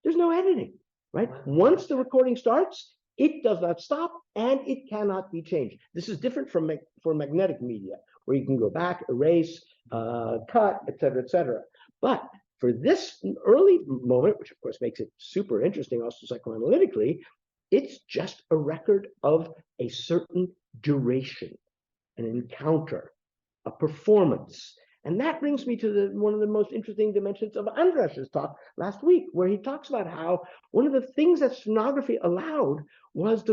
there's no editing, right? Once the recording starts, it does not stop and it cannot be changed. This is different from for magnetic media, where you can go back, erase, cut, et cetera, et cetera. But for this early moment, which of course makes it super interesting also psychoanalytically, it's just a record of a certain duration, an encounter, a performance. And that brings me to one of the most interesting dimensions of András's talk last week, where he talks about how one of the things that stenography allowed was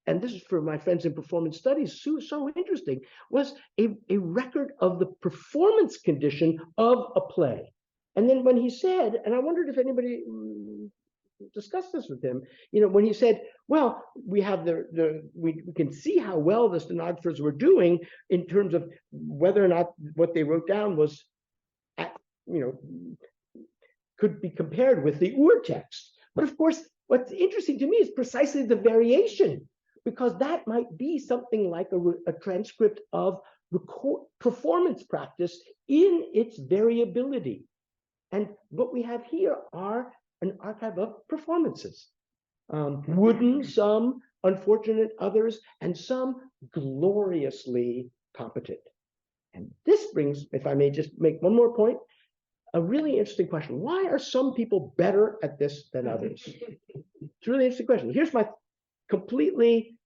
and this is for my friends in performance studies, so interesting, was a record of the performance condition of a play. And then when he said, and I wondered if anybody discussed this with him, when he said, well, we have we can see how well the stenographers were doing in terms of whether or not what they wrote down was, could be compared with the urtext. But of course, what's interesting to me is precisely the variation, because that might be something like a transcript of performance practice in its variability. And what we have here are an archive of performances, wooden, some unfortunate, others, and some gloriously competent. And this brings, if I may just make one more point, a really interesting question. Why are some people better at this than others? It's a really interesting question. Here's my completely,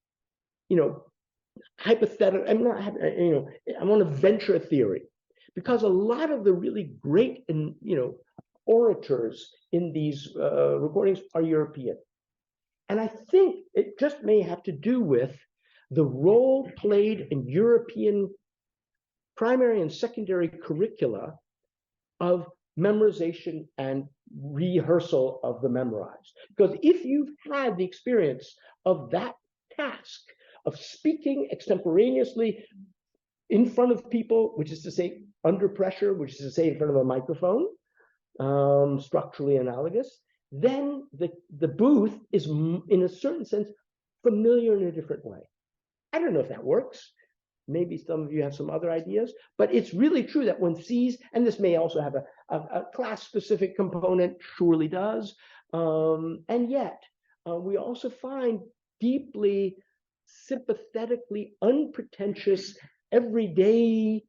hypothetical, I want to venture a theory, because a lot of the really great, orators in these recordings are European. And I think it just may have to do with the role played in European primary and secondary curricula of memorization and rehearsal of the memorized. Because if you've had the experience of that task of speaking extemporaneously in front of people, which is to say under pressure, which is to say in front of a microphone, structurally analogous, then the booth is, in a certain sense, familiar in a different way. I don't know if that works. Maybe some of you have some other ideas, but it's really true that one sees, and this may also have a class-specific component, surely does, and yet we also find deeply sympathetically unpretentious, everyday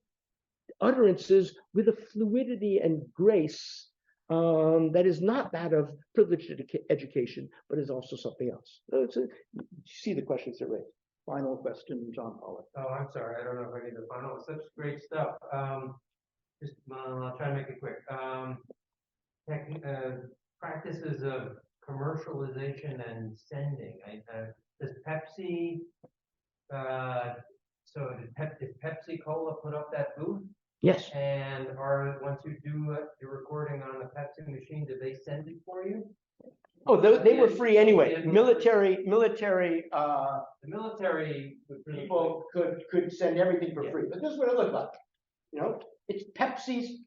utterances with a fluidity and grace that is not that of privileged education, but is also something else. So you see the questions that raised. Final question, John Pollock. Oh, I'm sorry. I don't know if I need the final. Such great stuff. I'll try to make it quick. Practices of commercialization and sending. Does Pepsi? Did Pepsi Cola put up that booth? Yes. And once you do your recording on the Pepsi machine, do they send it for you? Oh, they were free anyway. Military. The military people could send everything for free. But this is what it looked like. It's Pepsi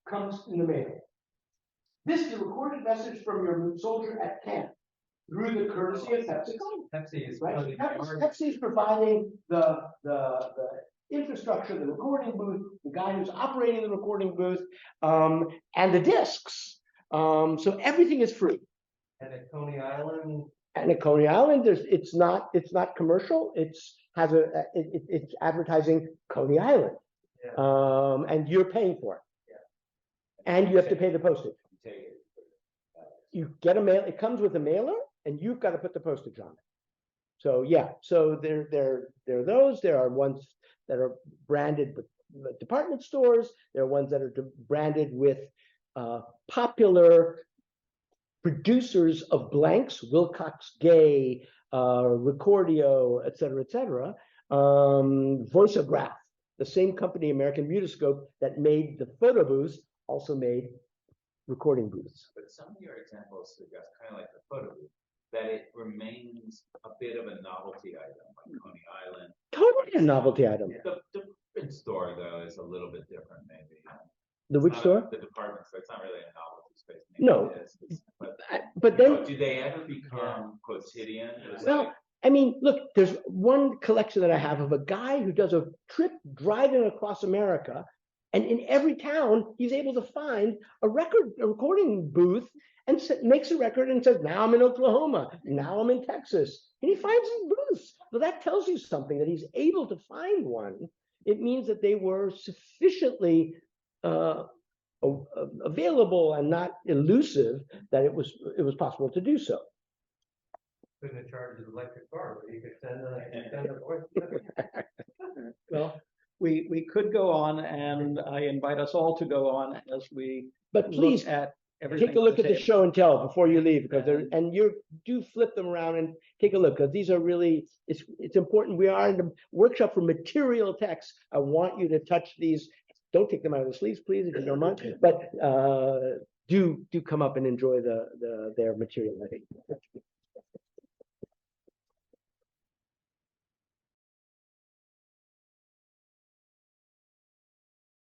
comes in the mail. This is a recorded message from your soldier at camp through the courtesy of Pepsi. Pepsi is right. Pepsi is providing the infrastructure, the recording booth, the guy who's operating the recording booth, and the discs. So everything is free. And at Coney Island. And at Coney Island, it's not commercial. It's advertising Coney Island, and you're paying for it, and you have to pay the postage. You get a mail. It comes with a mailer, and you've got to put the postage on it. So yeah, so there are those. There are ones that are branded with department stores. There are ones that are branded with popular producers of blanks, Wilcox Gay, Recordio, et cetera, Voiceograph, the same company, American Mutoscope, that made the photo booths, also made recording booths. But some of your examples suggest, kind of like the photo booth, that it remains a bit of a novelty item, like Coney Island. Totally a novelty item. The print store, though, is a little bit different, maybe. The which store? The department store. It's not really a novelty space. Maybe No. it is, But then, do they ever become quotidian? well, I mean, look, there's one collection that I have of a guy who does a trip driving across America, and in every town, he's able to find a recording booth, and makes a record and says, now I'm in Oklahoma, now I'm in Texas, and he finds these booths. So that tells you something, that he's able to find one. It means that they were sufficiently available and not elusive that it was possible to do so. Couldn't have charged an electric car, but you could send a voice. Well, we could go on, and I invite us all to go on as we But please, look at everything. take a look at the table. show and tell before you leave, because do flip them around and take a look, because these are really, it's important. We are in the workshop for material text. I want you to touch these. Don't take them out of the sleeves, please, if you don't mind. But do come up and enjoy their material. I think.